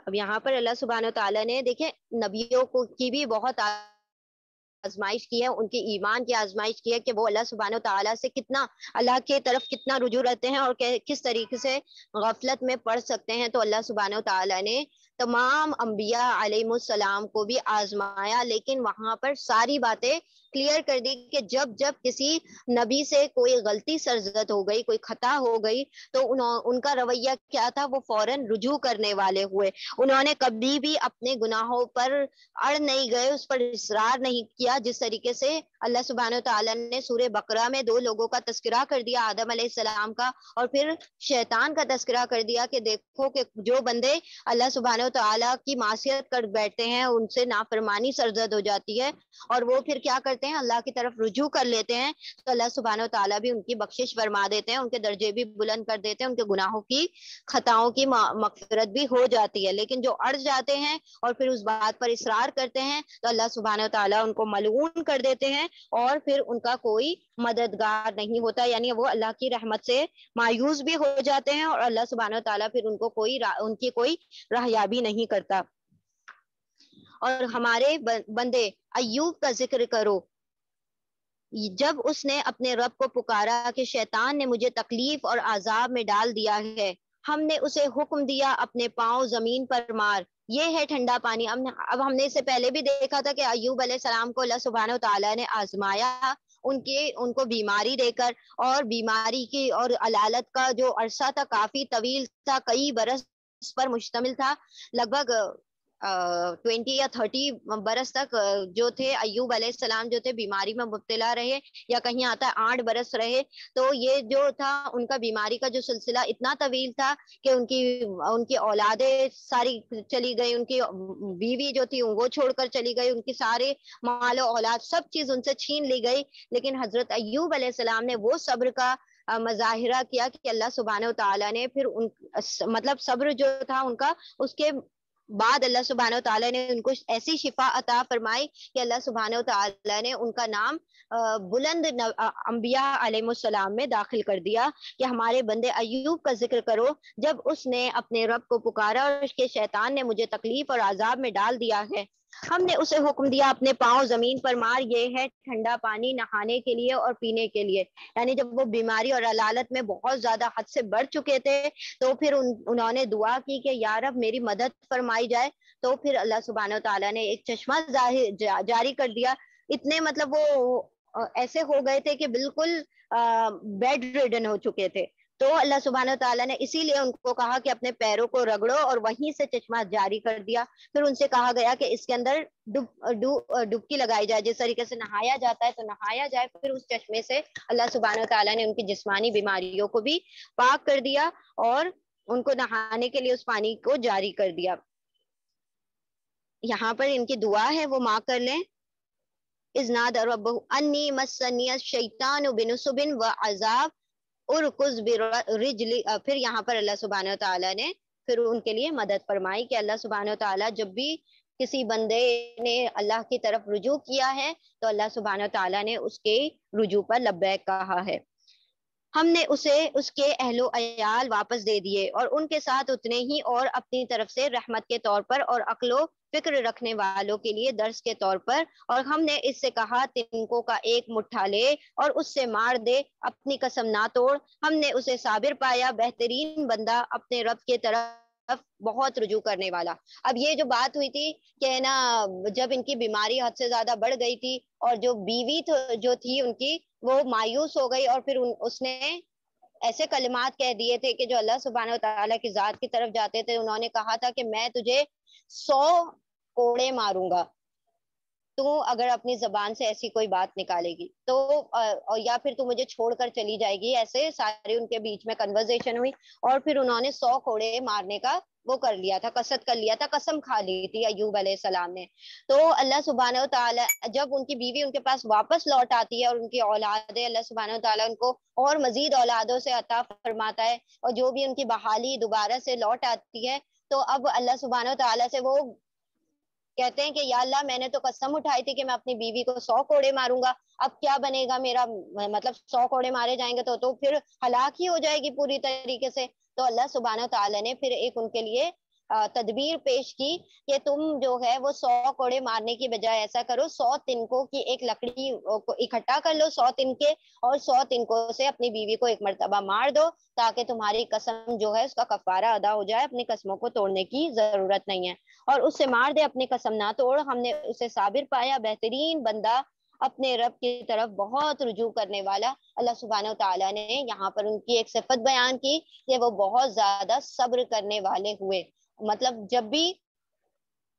اب یہاں پر اللہ سبحانہ و تعالیٰ نے دیکھیں نبیوں کو کی بھی بہت آزمائش کی ہے، ان کی ایمان کی آزمائش کی ہے کہ وہ اللہ سبحانہ و تعالیٰ سے کتنا، اللہ کے طرف کتنا رجوع رہتے ہیں اور کس طریقے سے غفلت میں پڑ سکتے ہیں۔ تو اللہ سبحانہ و تعالیٰ نے تمام انبیاء علیہ السلام کو بھی آزمایا، لیکن وہاں پر ساری باتیں کلیئر کر دی کہ جب جب کسی نبی سے کوئی غلطی سرزد ہو گئی، کوئی خطا ہو گئی تو ان کا رویہ کیا تھا، وہ فوراً رجوع کرنے والے ہوئے۔ انہوں نے کبھی بھی اپنے گناہوں پر اڑ نہیں گئے، اس پر اصرار نہیں کیا، جس طریقے سے اللہ سبحانہ و تعالیٰ نے سورہ بقرہ میں دو لوگوں کا تذکرہ کر دیا، آدم علیہ السلام کا اور پھر شیطان کا تذکرہ کر دیا کہ دیکھو کہ جو بندے اللہ سبحانہ و تعالیٰ کی معصیت کر بیٹھتے ہیں، ان سے نافرمانی سرزد ہو جاتی ہے اور وہ پھر کیا کرتے ہیں، اللہ کی طرف رجوع کر لیتے ہیں، تو اللہ سبحانہ و تعالیٰ بھی ان کی بخشش فرما دیتے ہیں، ان کے درجے بھی بلند کر دیتے ہیں، ان کے گناہوں کی، خطاؤں کی مغفرت بھی ہو جاتی ہے۔ لیکن جو اڑ جاتے ہیں اور پھر اس بات پر اصرار کرتے ہیں تو اللہ سبحانہ و تعالیٰ ان کو ملعون کر دیتے ہیں اور پھر ان کا کوئی مددگار نہیں ہوتا، یعنی وہ اللہ کی رحمت سے مایوس بھی ہو جاتے ہیں اور اللہ سبحانہ و تعالیٰ پھر ان کو ان کی کوئی راہیابی نہیں کرتا۔ اور ہمارے بندے ایوب کا ذکر کرو، جب اس نے اپنے رب کو پکارا کہ شیطان نے مجھے تکلیف اور عذاب میں ڈال دیا ہے، ہم نے اسے حکم دیا اپنے پاؤں زمین پر مار، یہ ہے ٹھنڈا پانی۔ اب ہم نے اس سے پہلے بھی دیکھا تھا کہ ایوب علیہ السلام کو اللہ سبحانہ و تعالیٰ نے آزمایا ان کو بیماری دے کر، اور بیماری کی اور علالت کا جو عرصہ تھا کافی طویل تھا، کئی برس پر مشتمل تھا، لگ بھگ 20 یا 30 برس تک جو تھے ایوب علیہ السلام جو تھے بیماری میں مبتلا رہے، یا کہیں آتا ہے 8 برس رہے۔ تو یہ جو تھا ان کا بیماری کا جو سلسلہ اتنا طویل تھا کہ ان کی اولادیں ساری چلی گئی، ان کی بیوی جو تھی وہ چھوڑ کر چلی گئی، ان کی سارے مال و اولاد سب چیز ان سے چھین لی گئی، لیکن حضرت ایوب علیہ السلام نے وہ صبر کا مظاہرہ کیا کہ اللہ سبحانہ و تعالیٰ نے پھر مطلب صبر جو تھا ان کا، اس کے بعد اللہ سبحانہ تعالیٰ نے ان کو ایسی شفا عطا فرمائی کہ اللہ سبحانہ تعالیٰ نے ان کا نام بلند انبیاء علیہ السلام میں داخل کر دیا کہ ہمارے بندے ایوب کا ذکر کرو، جب اس نے اپنے رب کو پکارا اور اس کے شیطان نے مجھے تکلیف اور عذاب میں ڈال دیا ہے، ہم نے اسے حکم دیا اپنے پاؤں زمین پر مار، یہ ہے ٹھنڈا پانی نہانے کے لیے اور پینے کے لیے۔ یعنی جب وہ بیماری اور علالت میں بہت زیادہ حد سے بڑھ چکے تھے تو پھر انہوں نے دعا کی کہ یا رب میری مدد فرمائی جائے، تو پھر اللہ سبحانہ تعالیٰ نے ایک چشمہ جاری کر دیا۔ اتنے مطلب وہ ایسے ہو گئے تھے کہ بالکل بیڈ ریڈن ہو چکے تھے، تو اللہ سبحانہ تعالیٰ نے اسی لیے ان کو کہا کہ اپنے پیروں کو رگڑو، اور وہیں سے چشمہ جاری کر دیا۔ پھر ان سے کہا گیا کہ اس کے اندر ڈبکی لگائی جائے، جس طریقے سے نہایا جاتا ہے تو نہایا جائے۔ پھر اس چشمے سے اللہ سبحانہ تعالیٰ نے ان کی جسمانی بیماریوں کو بھی پاک کر دیا اور ان کو نہانے کے لیے اس پانی کو جاری کر دیا۔ یہاں پر ان کی دعا ہے وہ ماں کر لیں، اذ نادى ربه انی مسنی الشیطان بنصب وعذاب ارکض برجل۔ پھر یہاں پر اللہ سبحانہ تعالیٰ نے پھر ان کے لیے مدد فرمائی کہ اللہ سبحانہ تعالیٰ جب بھی کسی بندے نے اللہ کی طرف رجوع کیا ہے تو اللہ سبحانہ تعالیٰ نے اس کے رجوع پر لبیک کہا ہے۔ ہم نے اسے اس کے اہل و عیال واپس دے دیے اور ان کے ساتھ اتنے ہی اور اپنی طرف سے رحمت کے طور پر اور عقل و فکر رکھنے والوں کے لیے درس کے طور پر، اور ہم نے اس سے کہا تنکوں کا ایک مٹھا لے اور اس سے مار دے، اپنی قسم نہ توڑ، ہم نے اسے صابر پایا، بہترین بندہ اپنے رب کے طرف بہت رجوع کرنے والا۔ اب یہ جو بات ہوئی تھی کہ نا جب ان کی بیماری حد سے زیادہ بڑھ گئی تھی اور جو بیوی جو تھی ان کی وہ مایوس ہو گئی، اور پھر اس نے ایسے کلمات کہہ دیے تھے کہ جو اللہ سبحانہ وتعالیٰ کی ذات کی طرف جاتے تھے۔ انہوں نے کہا تھا کہ میں تجھے 100 کوڑے ماروں گا تو اگر اپنی زبان سے ایسی کوئی بات نکالے گی تو، یا پھر تو مجھے چھوڑ کر چلی جائے گی۔ ایسے سارے ان کے بیچ میں کنورزیشن ہوئی اور پھر انہوں نے 100 کوڑے مارنے کا وہ کر لیا تھا، قصد کر لیا تھا، قسم کھا لی تھی ایوب علیہ السلام نے۔ تو اللہ سبحانہ و تعالیٰ جب ان کی بیوی ان کے پاس واپس لوٹ آتی ہے اور ان کی اولادیں، اللہ سبحانہ و تعالیٰ ان کو اور مزید اولادوں سے عطا فرماتا ہے، اور جو بھی ان کی بحالی دوبارہ سے لوٹ آتی ہے، تو اب اللہ سبحانہ و تعالیٰ سے وہ کہتے ہیں کہ یا اللہ میں نے تو قسم اٹھائی تھی کہ میں اپنی بیوی کو 100 کوڑے ماروں گا، اب کیا بنے گا میرا، مطلب 100 کوڑے مارے جائیں گے تو پھر ہلاک ہی ہو جائے گی پوری طریقے سے۔ تو اللہ سبحانہ تعالیٰ نے پھر ایک ان کے لیے تدبیر پیش کی کہ تم جو ہے وہ 100 کوڑے مارنے کی بجائے ایسا کرو، 100 تنکوں کی ایک لکڑی کو اکٹھا کر لو، 100 تنکے، اور 100 تنکوں سے اپنی بیوی کو ایک مرتبہ مار دو تاکہ تمہاری قسم جو ہے اس کا کفارہ ادا ہو جائے، اپنی قسموں کو توڑنے کی ضرورت نہیں ہے، اور اس سے مار دے، اپنی قسم نہ توڑ۔ ہم نے اسے صابر پایا، بہترین بندہ اپنے رب کی طرف بہت رجوع کرنے والا۔ اللہ سبحانہ و تعالیٰ نے یہاں پر ان کی ایک صفت بیان کی کہ وہ بہت زیادہ صبر کرنے والے ہوئے، مطلب جب بھی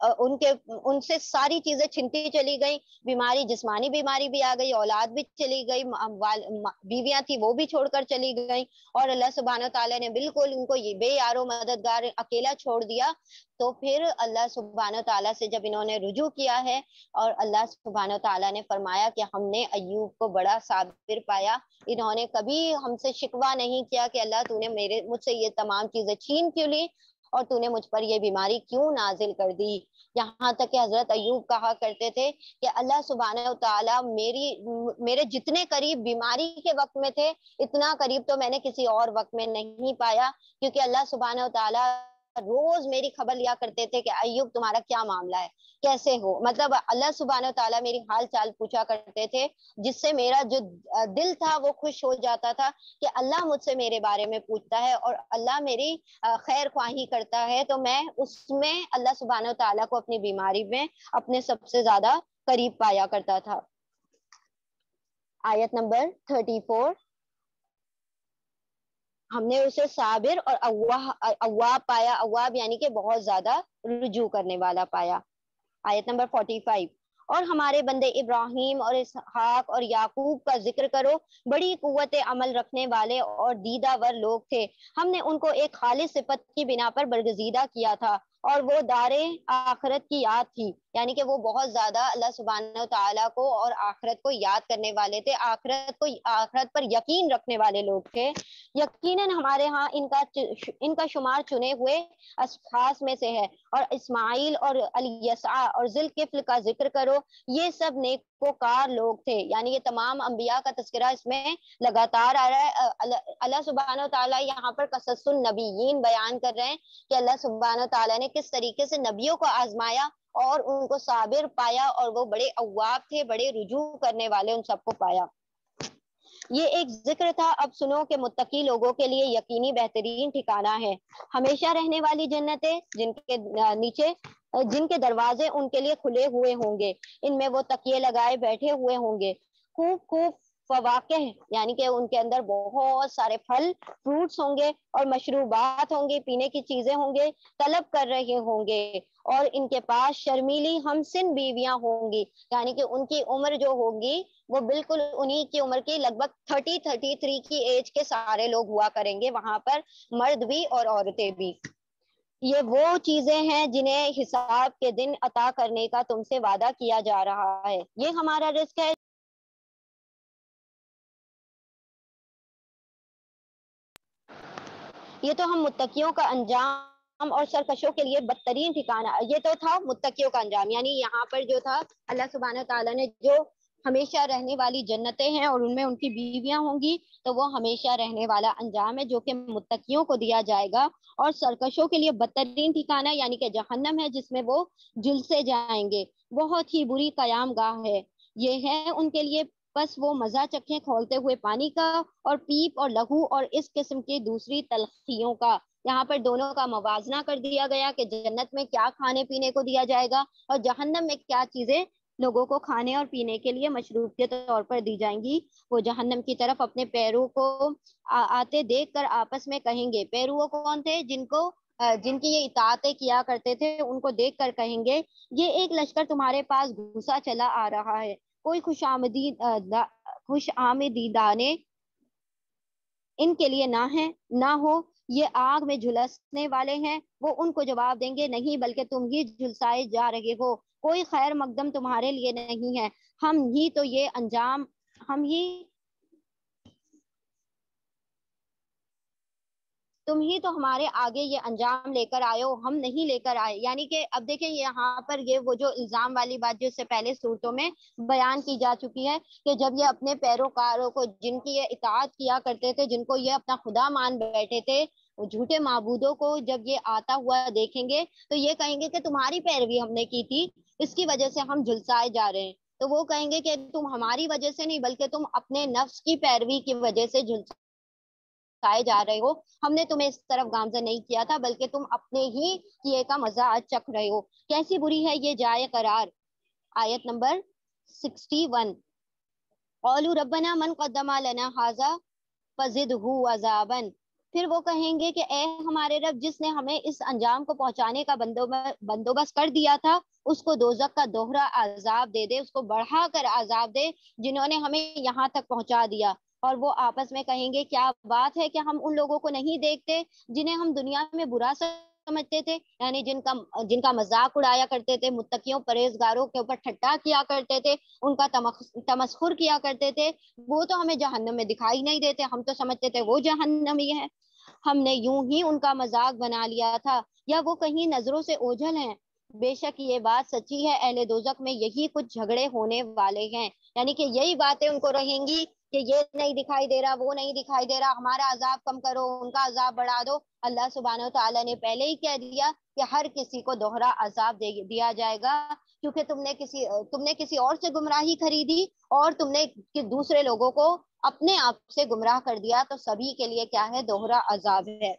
ان سے ساری چیزیں چھنتی چلی گئی، بیماری، جسمانی بیماری بھی آ گئی، اولاد بھی چلی گئی، بیویاں تھی وہ بھی چھوڑ کر چلی گئی، اور اللہ سبحانہ تعالیٰ نے بالکل ان کو یہ بے یارو مددگار اکیلا چھوڑ دیا۔ تو پھر اللہ سبحانہ تعالیٰ سے جب انہوں نے رجوع کیا ہے اور اللہ سبحانہ تعالیٰ نے فرمایا کہ ہم نے ایوب کو بڑا صابر پایا، انہوں نے کبھی ہم سے شکوہ نہیں کیا کہ اللہ تو نے مجھ سے یہ تمام چیزیں چھین کیوں لی اور تو نے مجھ پر یہ بیماری کیوں نازل کر دی۔ یہاں تک کہ حضرت ایوب کہا کرتے تھے کہ اللہ سبحانہ و تعالیٰ میرے جتنے قریب بیماری کے وقت میں تھے اتنا قریب تو میں نے کسی اور وقت میں نہیں پایا، کیونکہ اللہ سبحانہ و تعالیٰ روز میری خبر لیا کرتے تھے کہ ایوب تمہارا کیا معاملہ ہے، کیسے ہو، مطلب اللہ سبحانہ و تعالیٰ میری حال چال پوچھا کرتے تھے، جس سے میرا جو دل تھا وہ خوش ہو جاتا تھا کہ اللہ مجھ سے میرے بارے میں پوچھتا ہے اور اللہ میری خیر خواہی کرتا ہے، تو میں اس میں اللہ سبحانہ و تعالیٰ کو اپنی بیماری میں اپنے سب سے زیادہ قریب پایا کرتا تھا۔ آیت نمبر 34، ہم نے اسے صابر اور اواب پایا، اواب یعنی کہ بہت زیادہ رجوع کرنے والا پایا۔ آیت نمبر 45، اور ہمارے بندے ابراہیم اور اسحاق اور یعقوب کا ذکر کرو، بڑی قوت عمل رکھنے والے اور دیدہ ور لوگ تھے، ہم نے ان کو ایک خالص صفت کی بنا پر برگزیدہ کیا تھا اور وہ دار آخرت کی یاد تھی، یعنی کہ وہ بہت زیادہ اللہ سبحانہ و تعالیٰ کو اور آخرت کو یاد کرنے والے تھے، آخرت پر یقین رکھنے والے لوگ تھے۔ یقیناً ہمارے ہاں ان کا شمار چنے ہوئے اشخاص میں سے ہے، اور اسماعیل اور الیسع اور ذوالکفل کا ذکر کرو، یہ سب نیکوکار لوگ تھے، یعنی یہ تمام انبیاء کا تذکرہ اس میں لگاتار آ رہا ہے۔ اللہ سبحانہ و تعالیٰ یہاں پر قصص النبیین بیان کر رہے ہیں کہ اللہ سبحانہ و تعالیٰ نے کس طریقے سے نبیوں کو آزمایا اور ان کو صابر پایا، اور وہ بڑے اواب تھے، بڑے رجوع کرنے والے، ان سب کو پایا۔ یہ ایک ذکر تھا، اب سنو کہ متقی لوگوں کے لیے یقینی بہترین ٹھکانہ ہے ہمیشہ رہنے والی جنتیں، جن کے دروازے ان کے لیے کھلے ہوئے ہوں گے، ان میں وہ تکیے لگائے بیٹھے ہوئے ہوں گے، خوب خوب فواکہ، یعنی کہ ان کے اندر بہت سارے پھل فروٹس ہوں گے، اور مشروبات ہوں گے، پینے کی چیزیں ہوں گے، طلب کر رہے ہوں گے، اور ان کے پاس شرمیلی ہمسن بیویاں ہوں گی، یعنی کہ ان کی عمر جو ہوگی وہ بالکل انہی کی عمر کی، لگ بھگ 33 کی ایج کے سارے لوگ ہوا کریں گے وہاں پر، مرد بھی اور عورتیں بھی۔ یہ وہ چیزیں ہیں جنہیں حساب کے دن عطا کرنے کا تم سے وعدہ کیا جا رہا ہے، یہ ہمارا رزق ہے۔ یہ تو ہم متقیوں کا انجام اور سرکشوں کے لیے بدترین ٹھکانہ، یہ تو تھا متقیوں کا انجام، یعنی یہاں پر جو تھا اللہ سبحانہ تعالیٰ نے جو ہمیشہ رہنے والی جنتیں ہیں اور ان میں ان کی بیویاں ہوں گی، تو وہ ہمیشہ رہنے والا انجام ہے جو کہ متقیوں کو دیا جائے گا، اور سرکشوں کے لیے بدترین ٹھکانہ یعنی کہ جہنم ہے، جس میں وہ جلسے جائیں گے، بہت ہی بری قیام گاہ ہے یہ ہے ان کے لیے۔ بس وہ مزہ چکھیں کھولتے ہوئے پانی کا، اور پیپ اور لہو اور اس قسم کی دوسری تلخیوں کا۔ یہاں پر دونوں کا موازنہ کر دیا گیا کہ جنت میں کیا کھانے پینے کو دیا جائے گا، اور جہنم میں کیا چیزیں لوگوں کو کھانے اور پینے کے لیے مشروب کے طور پر دی جائیں گی۔ وہ جہنم کی طرف اپنے پیروں کو آتے دیکھ کر آپس میں کہیں گے، پیرو کون تھے؟ جن کی یہ اطاعتیں کیا کرتے تھے، ان کو دیکھ کر کہیں گے یہ ایک لشکر تمہارے پاس گھسا چلا آ رہا ہے، کوئی خوش آمدیدانے ان کے لیے نہ ہو، یہ آگ میں جھلسنے والے ہیں۔ وہ ان کو جواب دیں گے، نہیں بلکہ تم ہی جھلسائے جا رہے ہو، کوئی خیر مقدم تمہارے لیے نہیں ہے، ہم تم ہی تو ہمارے آگے یہ انجام لے کر آئے ہو، ہم نہیں لے کر آئے۔ یعنی کہ اب دیکھیں یہاں پر یہ وہ جو الزام والی بات جو اس سے پہلے صورتوں میں بیان کی جا چکی ہے، کہ جب یہ اپنے پیروکاروں کو، جن کی یہ اطاعت کیا کرتے تھے، جن کو یہ اپنا خدا مان بیٹھے تھے، جھوٹے معبودوں کو جب یہ آتا ہوا دیکھیں گے تو یہ کہیں گے کہ تمہاری پیروی ہم نے کی تھی، اس کی وجہ سے ہم جھلسائے جا رہے ہیں۔ تو وہ کہیں گے کہ تم ہماری وجہ سے نہیں، بلکہ تم اپنے نفس کی پیروی کی وجہ سے جا رہے ہو، ہم نے تمہیں اس طرف گامزن نہیں کیا تھا، بلکہ تم اپنے ہی کیے کا مزہ چکھ رہے ہو۔ کیسی بری ہے یہ جائے قرار، آیت نمبر 61۔ قالوا ربنا من قدم لنا هذا فزده عذابا، پھر وہ کہیں گے کہ اے ہمارے رب، جس نے ہمیں اس انجام کو پہنچانے کا بندوبست کر دیا تھا، اس کو دوزخ کا دوہرا عذاب دے دے، اس کو بڑھا کر عذاب دے، جنہوں نے ہمیں یہاں تک پہنچا دیا۔ اور وہ آپس میں کہیں گے، کیا بات ہے کہ ہم ان لوگوں کو نہیں دیکھتے جنہیں ہم دنیا میں برا سمجھتے تھے، یعنی جن کا مذاق اڑایا کرتے تھے، متقیوں پرہیزگاروں کے اوپر ٹھٹا کیا کرتے تھے، ان کا تمسخر کیا کرتے تھے، وہ تو ہمیں جہنم میں دکھائی نہیں دیتے، ہم تو سمجھتے تھے وہ جہنمی ہے، ہم نے یوں ہی ان کا مذاق بنا لیا تھا، یا وہ کہیں نظروں سے اوجھل ہیں۔ بے شک یہ بات سچی ہے، اہل دوزخ میں یہی کچھ جھگڑے ہونے والے ہیں، یعنی کہ یہی باتیں ان کو رہیں گی کہ یہ نہیں دکھائی دے رہا، وہ نہیں دکھائی دے رہا، ہمارا عذاب کم کرو، ان کا عذاب بڑھا دو۔ اللہ سبحانہ و تعالیٰ نے پہلے ہی کہہ دیا کہ ہر کسی کو دوہرا عذاب دیا جائے گا، کیونکہ تم نے کسی اور سے گمراہی خریدی، اور تم نے دوسرے لوگوں کو اپنے آپ سے گمراہ کر دیا، تو سبھی کے لیے کیا ہے؟ دوہرا عذاب ہے۔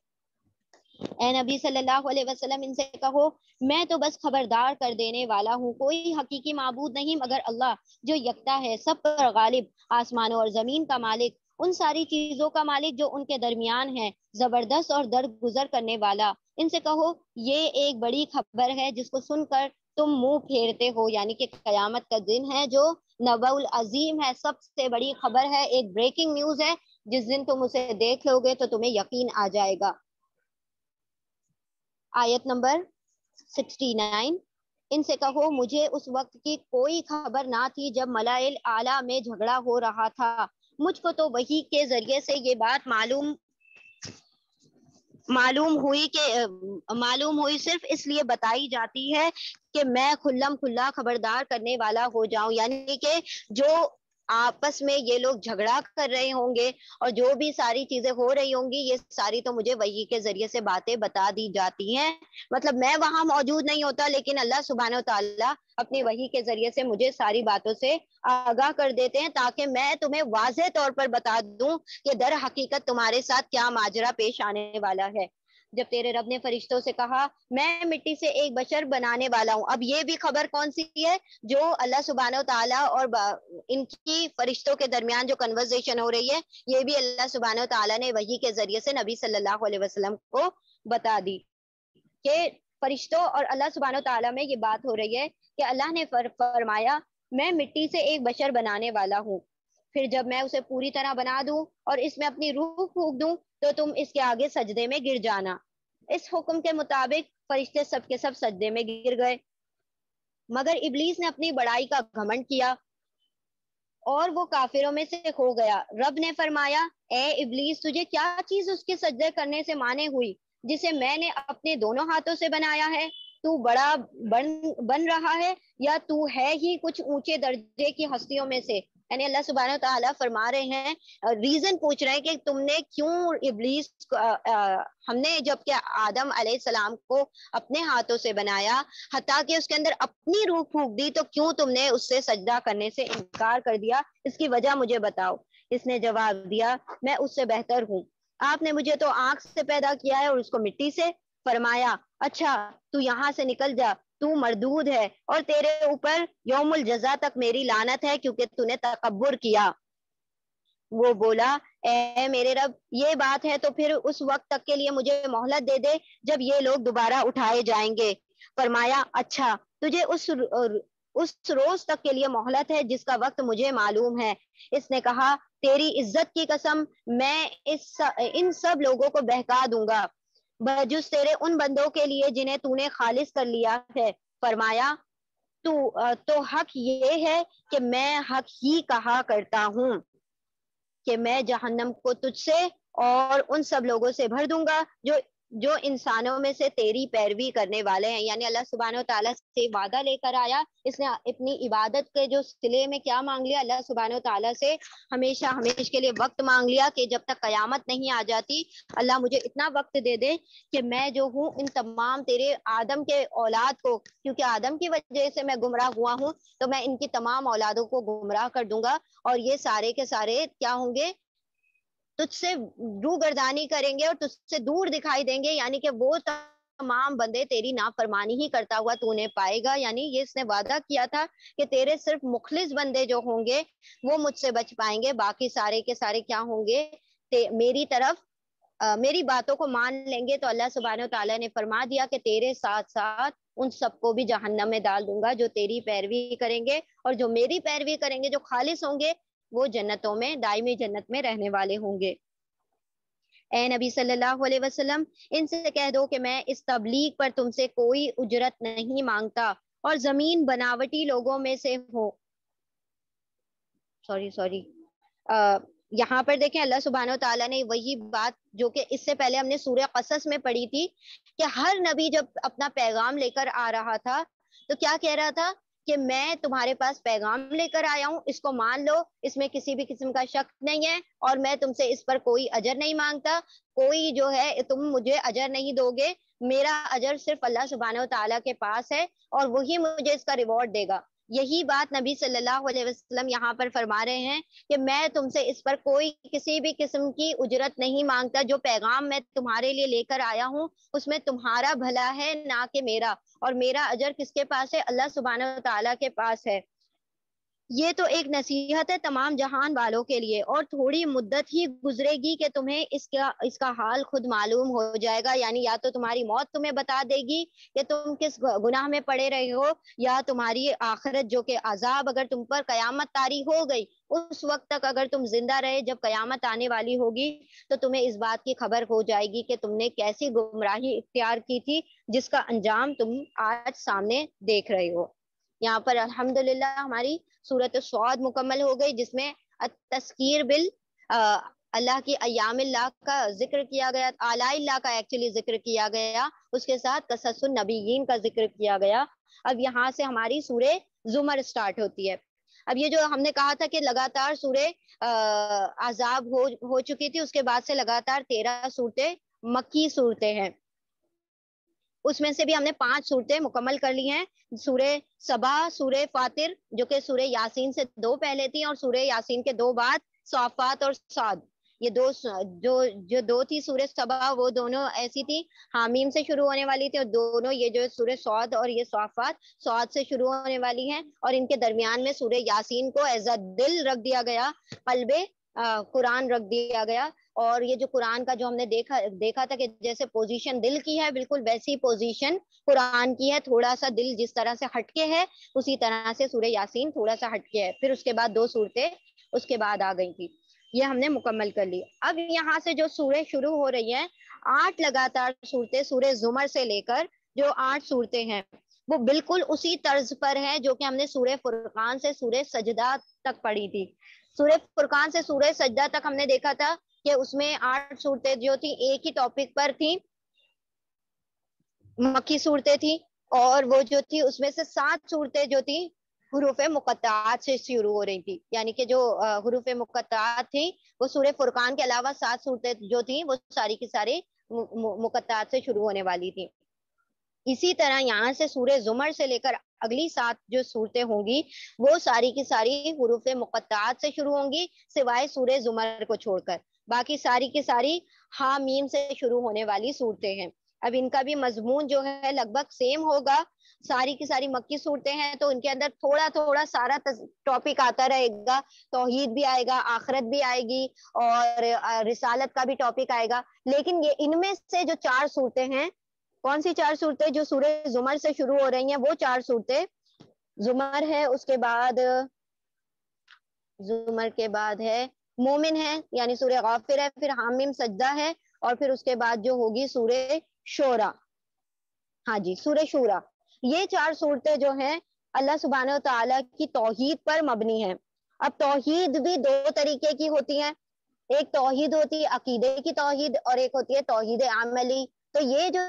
اے نبی صلی اللہ علیہ وسلم، ان سے کہو میں تو بس خبردار کر دینے والا ہوں، کوئی حقیقی معبود نہیں مگر اللہ، جو یکتا ہے، سب پر غالب، آسمانوں اور زمین کا مالک، ان ساری چیزوں کا مالک جو ان کے درمیان ہے، زبردست اور درگزر کرنے والا۔ ان سے کہو یہ ایک بڑی خبر ہے جس کو سن کر تم منہ پھیرتے ہو، یعنی کہ قیامت کا دن ہے جو نبأ العظیم ہے، سب سے بڑی خبر ہے، ایک بریکنگ نیوز ہے، جس دن تم اسے دیکھ لو گے تو تمہیں یقین آ جائے گا۔ آیت نمبر 69 ان سے کہو مجھے اس وقت کی کوئی خبر نہ تھی جب ملائل اعلیٰ میں جھگڑا ہو رہا تھا، مجھ کو تو وحی کے ذریعے سے یہ بات معلوم ہوئی صرف اس لیے بتائی جاتی ہے کہ میں کھلم کھلا خبردار کرنے والا ہو جاؤں، یعنی کہ جو آپس میں یہ لوگ جھگڑا کر رہے ہوں گے اور جو بھی ساری چیزیں ہو رہی ہوں گی، یہ ساری تو مجھے وحی کے ذریعے سے باتیں بتا دی جاتی ہیں. مطلب میں وہاں موجود نہیں ہوتا، لیکن اللہ سبحانہ و تعالیٰ اپنی وحی کے ذریعے سے مجھے ساری باتوں سے آگاہ کر دیتے ہیں تاکہ میں تمہیں واضح طور پر بتا دوں کہ در حقیقت تمہارے ساتھ کیا ماجرا پیش آنے والا ہے. جب تیرے رب نے فرشتوں سے کہا میں مٹی سے ایک بشر بنانے والا ہوں، اب یہ بھی خبر کون سی ہے؟ جو اللہ سبحانہ و تعالیٰ اور ان کی فرشتوں کے درمیان جو کنورزیشن ہو رہی ہے، یہ بھی اللہ سبحانہ و تعالیٰ نے وحی کے ذریعے سے نبی صلی اللہ علیہ وسلم کو بتا دی کہ فرشتوں اور اللہ سبحانہ و تعالیٰ میں یہ بات ہو رہی ہے کہ اللہ نے فرمایا میں مٹی سے ایک بشر بنانے والا ہوں، پھر جب میں اسے پوری طرح بنا دوں اور اس میں اپنی روح پھونک دوں تو تم اس کے آگے سجدے میں گر جانا. اس حکم کے مطابق فرشتے سب کے سب سجدے میں گر گئے، مگر ابلیس نے اپنی بڑائی کا گھمنڈ کیا اور وہ کافروں میں سے ہو گیا. رب نے فرمایا اے ابلیس، تجھے کیا چیز اس کے سجدے کرنے سے مانے ہوئی جسے میں نے اپنے دونوں ہاتھوں سے بنایا ہے؟ تو بڑا بن رہا ہے یا تو ہے ہی کچھ اونچے درجے کی ہستیوں میں سے؟ یعنی اللہ سبحانہ و تعالیٰ فرما رہے ہیں، ریزن پوچھ رہے ہیں کہ تم نے کیوں ابلیس ہم نے جب کہ آدم علیہ السلام کو اپنے ہاتھوں سے بنایا، حتیٰ کہ اس کے اندر اپنی روح پھونک دی، تو کیوں تم نے اس سے سجدہ کرنے سے انکار کر دیا؟ اس کی وجہ مجھے بتاؤ. اس نے جواب دیا میں اس سے بہتر ہوں، آپ نے مجھے تو آنکھ سے پیدا کیا ہے اور اس کو مٹی سے. فرمایا اچھا تو یہاں سے نکل جا، تو مردود ہے اور تیرے اوپر یوم الجزا تک میری لعنت ہے کیونکہ تو نے تکبر کیا. وہ بولا اے میرے رب یہ بات ہے تو پھر اس وقت تک کے لیے مجھے مہلت دے دے جب یہ لوگ دوبارہ اٹھائے جائیں گے. فرمایا اچھا تجھے اس روز تک کے لیے مہلت ہے جس کا وقت مجھے معلوم ہے. اس نے کہا تیری عزت کی قسم میں ان سب لوگوں کو بہکا دوں گا بجز تیرے ان بندوں کے لیے جنہیں تو نے خالص کر لیا ہے. فرمایا تو حق یہ ہے کہ میں حق ہی کہا کرتا ہوں کہ میں جہنم کو تجھ سے اور ان سب لوگوں سے بھر دوں گا جو انسانوں میں سے تیری پیروی کرنے والے ہیں. یعنی اللہ سبحانہ و تعالیٰ سے وعدہ لے کر آیا، اس نے اپنی عبادت کے جو صلے میں کیا مانگ لیا؟ اللہ سبحانہ و تعالیٰ سے ہمیشہ کے لیے وقت مانگ لیا کہ جب تک قیامت نہیں آ جاتی اللہ مجھے اتنا وقت دے دے کہ میں جو ہوں ان تمام تیرے آدم کے اولاد کو، کیونکہ آدم کی وجہ سے میں گمراہ ہوا ہوں، تو میں ان کی تمام اولادوں کو گمراہ کر دوں گا اور یہ سارے کے سارے کیا ہوں گے؟ تجھ سے روگردانی کریں گے اور تجھ سے دور دکھائی دیں گے، یعنی کہ وہ تمام بندے تیری نافرمانی ہی کرتا ہوا تو انہیں پائے گا. یعنی یہ اس نے وعدہ کیا تھا کہ تیرے صرف مخلص بندے جو ہوں گے وہ مجھ سے بچ پائیں گے، باقی سارے کے سارے کیا ہوں گے؟ میری طرف میری باتوں کو مان لیں گے. تو اللہ سبحانہ و تعالیٰ نے فرما دیا کہ تیرے ساتھ ساتھ ان سب کو بھی جہنم میں ڈال دوں گا جو تیری پیروی کریں گے، اور جو میری پیروی کریں گے جو خالص ہوں گے وہ جنتوں میں دائمی جنت میں رہنے والے ہوں گے. اے نبی صلی اللہ علیہ وسلم ان سے کہہ دو کہ میں اس تبلیغ پر تم سے کوئی اجرت نہیں مانگتا اور زمین بناوٹی لوگوں میں سے ہو. سوری یہاں پر دیکھیں اللہ سبحانہ و تعالیٰ نے وہی بات جو کہ اس سے پہلے ہم نے سورہ قصص میں پڑھی تھی کہ ہر نبی جب اپنا پیغام لے کر آ رہا تھا تو کیا کہہ رہا تھا کہ میں تمہارے پاس پیغام لے کر آیا ہوں، اس کو مان لو، اس میں کسی بھی قسم کا شک نہیں ہے اور میں تم سے اس پر کوئی اجر نہیں مانگتا، کوئی جو ہے تم مجھے اجر نہیں دو گے، میرا اجر صرف اللہ سبحانہ و تعالیٰ کے پاس ہے اور وہی مجھے اس کا ریوارڈ دے گا. یہی بات نبی صلی اللہ علیہ وسلم یہاں پر فرما رہے ہیں کہ میں تم سے اس پر کوئی کسی بھی قسم کی اجرت نہیں مانگتا، جو پیغام میں تمہارے لیے لے کر آیا ہوں اس میں تمہارا بھلا ہے نہ کہ میرا، اور میرا اجر کس کے پاس ہے؟ اللہ سبحانہ و تعالیٰ کے پاس ہے. یہ تو ایک نصیحت ہے تمام جہان والوں کے لیے، اور تھوڑی مدت ہی گزرے گی کہ تمہیں اس کا حال خود معلوم ہو جائے گا، یعنی یا تو تمہاری موت تمہیں بتا دے گی کہ تم کس گناہ میں پڑے رہے ہو، یا تمہاری آخرت جو کہ عذاب اگر تم پر قیامت طاری ہو گئی، اس وقت تک اگر تم زندہ رہے، جب قیامت آنے والی ہوگی تو تمہیں اس بات کی خبر ہو جائے گی کہ تم نے کیسی گمراہی اختیار کی تھی، جس کا انجام تم آج سامنے دیکھ رہے ہو۔ یہاں پر الحمدللہ ہماری سورۃ الصاد مکمل ہو گئی، جس میں تذکیر بال اللہ کی ایام اللہ کا ذکر کیا گیا، آلاء اللہ کا ایکچولی ذکر کیا گیا، اس کے ساتھ قصص النبیین کا ذکر کیا گیا۔ اب یہاں سے ہماری سورہ زمر سٹارٹ ہوتی ہے۔ اب یہ جو ہم نے کہا تھا کہ لگاتار سورہ عذاب ہو چکی تھی، اس کے بعد سے لگاتار 13 صورتیں مکی صورتیں ہیں، اس میں سے بھی ہم نے 5 صورتیں مکمل کر لی ہیں۔ سورہ سبا، سورہ فاتر جو کہ سورہ یاسین سے 2 پہلے تھی، اور سورہ یاسین کے 2 بعد صافات اور صاد، یہ جو 2 تھی سورہ سبا، وہ دونوں ایسی تھی حامیم سے شروع ہونے والی تھی، اور دونوں یہ جو سورہ صاد اور یہ صافات صاد سے شروع ہونے والی ہیں، اور ان کے درمیان میں سورہ یاسین کو ایز اے دل رکھ دیا گیا، قلب قرآن رکھ دیا گیا۔ اور یہ جو قرآن کا جو ہم نے دیکھا تھا کہ جیسے پوزیشن دل کی ہے، بالکل ویسی پوزیشن قرآن کی ہے، تھوڑا سا دل جس طرح سے ہٹ کے ہے، اسی طرح سے سورہ یاسین تھوڑا سا ہٹ کے ہے۔ پھر اس کے بعد 2 صورتیں اس کے بعد آ گئی تھی، یہ ہم نے مکمل کر لی۔ اب یہاں سے جو سورہ شروع ہو رہی ہیں، 8 لگاتار صورتیں سورہ زمر سے لے کر جو 8 صورتیں ہیں، وہ بالکل اسی طرز پر ہے جو کہ ہم نے سورہ فرقان سے سورہ سجدہ تک پڑھی تھی۔ سورہ فرقان سے سورہ سجدہ تک ہم نے دیکھا تھا کہ اس میں 8 صورتیں جو تھی ایک ہی ٹاپک پر تھی، مکی صورتیں تھی، اور وہ جو تھی اس میں سے 7 صورتیں جو تھی حروف مقطعات سے شروع ہو رہی تھی، یعنی کہ جو حروف مقطعات تھی وہ سورہ فرقان کے علاوہ 7 صورتیں جو تھی وہ ساری کی ساری مقطعات سے شروع ہونے والی تھی۔ اسی طرح یہاں سے سورہ زمر سے لے کر اگلی 7 جو صورتیں ہوں گی وہ ساری کی ساری حروف مقطعات سے شروع ہوں گی، سوائے سورہ زمر کو چھوڑ کر، باقی ساری کی ساری ہا میم سے شروع ہونے والی صورتیں ہیں۔ اب ان کا بھی مضمون جو ہے لگ بھگ سیم ہوگا، ساری کی ساری مکی صورتیں ہیں تو ان کے اندر تھوڑا تھوڑا سارا ٹاپک آتا رہے گا، توحید بھی آئے گا، آخرت بھی آئے گی، اور رسالت کا بھی ٹاپک آئے گا، لیکن یہ ان میں سے جو 4 صورتیں ہیں، کون سی 4 صورتیں جو سورہ زمر سے شروع ہو رہی ہیں، وہ 4 صورتیں زمر ہے، اس کے بعد زمر کے بعد ہے مومن ہے یعنی سورہ غافر ہے، پھر حامیم سجدہ ہے، اور پھر اس کے بعد جو ہوگی سورہ شورا، ہاں جی سورہ شورا۔ یہ 4 صورتیں جو ہیں اللہ سبحانہ و تعالیٰ کی توحید پر مبنی ہیں۔ اب توحید بھی 2 طریقے کی ہوتی ہیں، ایک توحید ہوتی ہے عقیدے کی توحید، اور ایک ہوتی ہے توحید عملی۔ تو یہ جو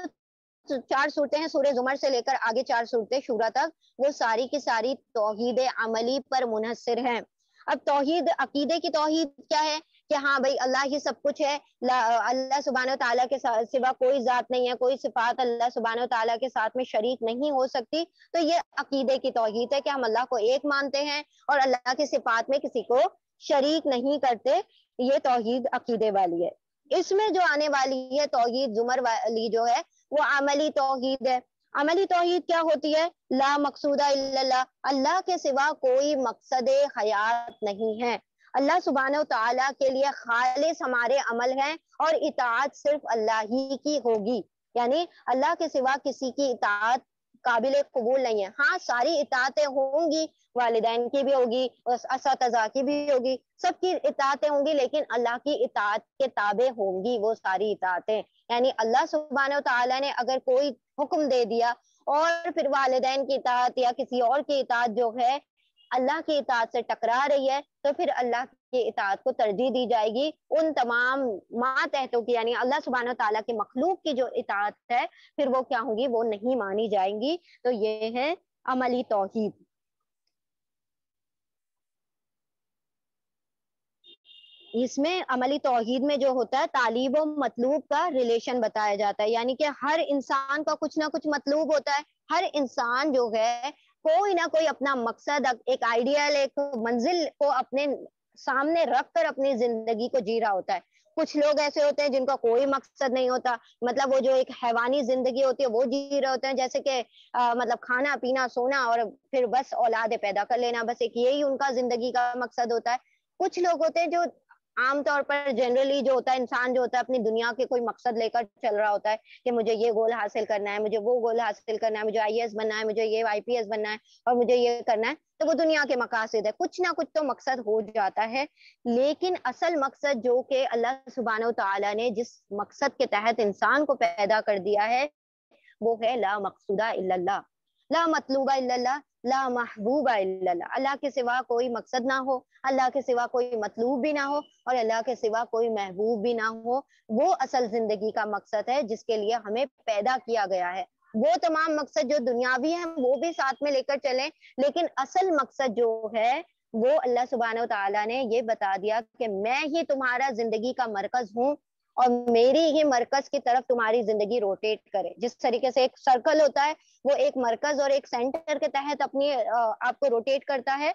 4 صورتیں ہیں سورہ زمر سے لے کر آگے 4 صورتیں شورا تک، وہ ساری کی ساری توحید عملی پر منحصر ہیں۔ اب توحید عقیدے کی توحید کیا ہے کہ ہاں بھائی اللہ ہی سب کچھ ہے، اللہ سبحانہ و تعالیٰ کے سوا کوئی ذات نہیں ہے، کوئی صفات اللہ سبحانہ و تعالیٰ کے ساتھ میں شریک نہیں ہو سکتی، تو یہ عقیدے کی توحید ہے کہ ہم اللہ کو ایک مانتے ہیں اور اللہ کی صفات میں کسی کو شریک نہیں کرتے، یہ توحید عقیدے والی ہے۔ اس میں جو آنے والی ہے توحید زمر والی جو ہے وہ عملی توحید ہے۔ عملی توحید کیا ہوتی ہے؟ لا مقصود الا اللہ، اللہ کے سوا کوئی مقصد حیات نہیں ہے، اللہ سبحانہ و تعالیٰ کے لیے خالص ہمارے عمل ہیں، اور اطاعت صرف اللہ ہی کی ہوگی، یعنی اللہ کے سوا کسی کی اطاعت قابل قبول نہیں ہے۔ ہاں ساری اطاعتیں ہوں گی، والدین کی بھی ہوگی، اساتذہ کی بھی ہوگی، سب کی اطاعتیں ہوں گی، لیکن اللہ کی اطاعت کے تابع ہوں گی وہ ساری اطاعتیں، یعنی اللہ سبحانہ و تعالیٰ نے اگر کوئی حکم دے دیا اور پھر والدین کی اطاعت یا کسی اور کی اطاعت جو ہے اللہ کی اطاعت سے ٹکرا رہی ہے، تو پھر اللہ کی اطاعت کو ترجیح دی جائے گی ان تمام ماتحتوں کی، یعنی اللہ سبحانہ و تعالیٰ کی مخلوق کی جو اطاعت ہے پھر وہ کیا ہوں گی، وہ نہیں مانی جائیں گی۔ تو یہ ہے عملی توحید۔ اس میں عملی توحید میں جو ہوتا ہے طالب و مطلوب کا ریلیشن بتایا جاتا ہے، یعنی کہ ہر انسان کا کچھ نہ کچھ مطلوب ہوتا ہے، ہر انسان جو ہے کوئی نہ کوئی اپنا مقصد، ایک آئیڈیل، ایک منزل کو اپنے سامنے رکھ کر اپنی زندگی کو جی رہا ہوتا ہے۔ کچھ لوگ ایسے ہوتے ہیں جن کا کوئی مقصد نہیں ہوتا، مطلب وہ جو ایک حیوانی زندگی ہوتی ہے وہ جی رہے ہوتے ہیں، جیسے کہ مطلب کھانا پینا سونا اور پھر بس اولاد پیدا کر لینا، بس ایک یہی ان کا زندگی کا مقصد ہوتا ہے۔ کچھ لوگ ہوتے ہیں جو عام طور پر جنرلی جو ہوتا ہے انسان جو ہوتا ہے اپنی دنیا کے کوئی مقصد لے کر چل رہا ہوتا ہے کہ مجھے یہ گول حاصل کرنا ہے، مجھے وہ گول حاصل کرنا ہے، مجھے آئی ایس بننا ہے، مجھے یہ آئی پی ایس بننا ہے اور مجھے یہ کرنا ہے، تو وہ دنیا کے مقاصد ہے، کچھ نہ کچھ تو مقصد ہو جاتا ہے۔ لیکن اصل مقصد جو کہ اللہ سبحانہ و تعالیٰ نے جس مقصد کے تحت انسان کو پیدا کر دیا ہے وہ ہے لا مقصودہ الا اللہ، لا مطلوبہ الا اللہ، لا محبوبہ الا اللہ، اللہ کے سوا کوئی مقصد نہ ہو، اللہ کے سوا کوئی مطلوب بھی نہ ہو اور اللہ کے سوا کوئی محبوب بھی نہ ہو۔ وہ اصل زندگی کا مقصد ہے جس کے لیے ہمیں پیدا کیا گیا ہے۔ وہ تمام مقصد جو دنیاوی ہیں وہ بھی ساتھ میں لے کر چلیں، لیکن اصل مقصد جو ہے وہ اللہ سبحانہ و تعالیٰ نے یہ بتا دیا کہ میں ہی تمہارا زندگی کا مرکز ہوں اور میری ہی مرکز کی طرف تمہاری زندگی روٹیٹ کرے۔ جس طریقے سے ایک سرکل ہوتا ہے وہ ایک مرکز اور ایک سینٹر کے تحت اپنی آپ کو روٹیٹ کرتا ہے،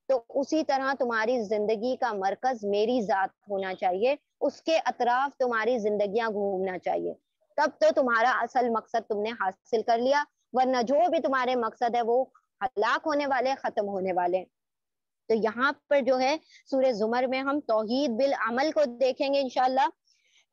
تو اسی طرح تمہاری زندگی کا مرکز میری ذات ہونا چاہیے، اس کے اطراف تمہاری زندگیاں گھومنا چاہیے، تب تو تمہارا اصل مقصد تم نے حاصل کر لیا، ورنہ جو بھی تمہارے مقصد ہے وہ ہلاک ہونے والے، ختم ہونے والے۔ تو یہاں پر جو ہے سورہ زمر میں ہم توحید بالعمل کو دیکھیں گے انشاءاللہ۔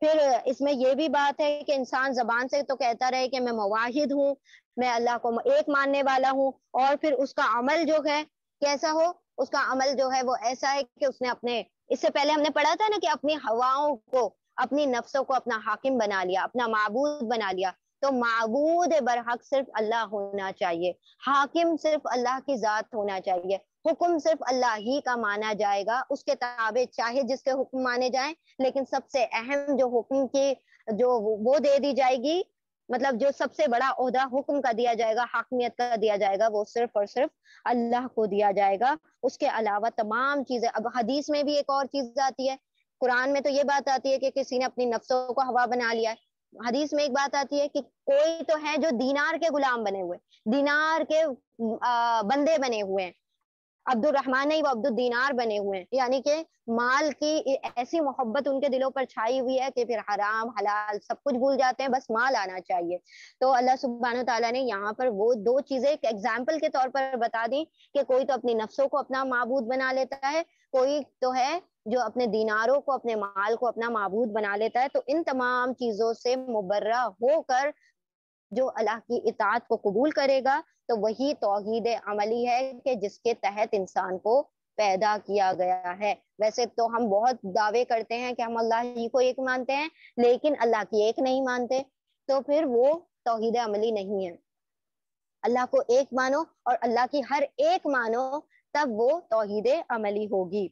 پھر اس میں یہ بھی بات ہے کہ انسان زبان سے تو کہتا رہے کہ میں موحد ہوں، میں اللہ کو ایک ماننے والا ہوں، اور پھر اس کا عمل جو ہے کیسا ہو، اس کا عمل جو ہے وہ ایسا ہے کہ اس نے اپنے، اس سے پہلے ہم نے پڑھا تھا نا کہ اپنی ہواؤں کو، اپنی نفسوں کو اپنا حاکم بنا لیا، اپنا معبود بنا لیا۔ تو معبود برحق صرف اللہ ہونا چاہیے، حاکم صرف اللہ کی ذات ہونا چاہیے، حکم صرف اللہ ہی کا مانا جائے گا، اس کے تابع چاہے جس کے حکم مانے جائیں، لیکن سب سے اہم جو حکم کی جو وہ دے دی جائے گی، مطلب جو سب سے بڑا عہدہ حکم کا دیا جائے گا، حاکمیت کا دیا جائے گا، وہ صرف اور صرف اللہ کو دیا جائے گا۔ اس کے علاوہ تمام چیزیں، اب حدیث میں بھی ایک اور چیز آتی ہے، قرآن میں تو یہ بات آتی ہے کہ کسی نے اپنی نفسوں کو ہوا بنا لیا ہے، حدیث میں ایک بات آتی ہے کہ کوئی تو ہے جو دینار کے غلام بنے ہوئے، دینار کے بندے بنے ہوئے ہیں، عبد الرحمن نہیں وہ عبد الدینار بنے ہوئے ہیں، یعنی کہ مال کی ایسی محبت ان کے دلوں پر چھائی ہوئی ہے کہ پھر حرام حلال سب کچھ بھول جاتے ہیں، بس مال آنا چاہیے۔ تو اللہ سبحانہ تعالیٰ نے یہاں پر وہ دو چیزیں ایک ایگزامپل کے طور پر بتا دی کہ کوئی تو اپنی نفسوں کو اپنا معبود بنا لیتا ہے، کوئی تو ہے جو اپنے دیناروں کو، اپنے مال کو اپنا معبود بنا لیتا ہے۔ تو ان تمام چیزوں سے مبرہ ہو کر جو اللہ کی اطاعت کو قبول کرے گا تو وہی توحید عملی ہے کہ جس کے تحت انسان کو پیدا کیا گیا ہے۔ ویسے تو ہم بہت دعوے کرتے ہیں کہ ہم اللہ ہی کو ایک مانتے ہیں، لیکن اللہ کی ایک نہیں مانتے، تو پھر وہ توحید عملی نہیں ہے۔ اللہ کو ایک مانو اور اللہ کی ہر ایک مانو، تب وہ توحید عملی ہوگی۔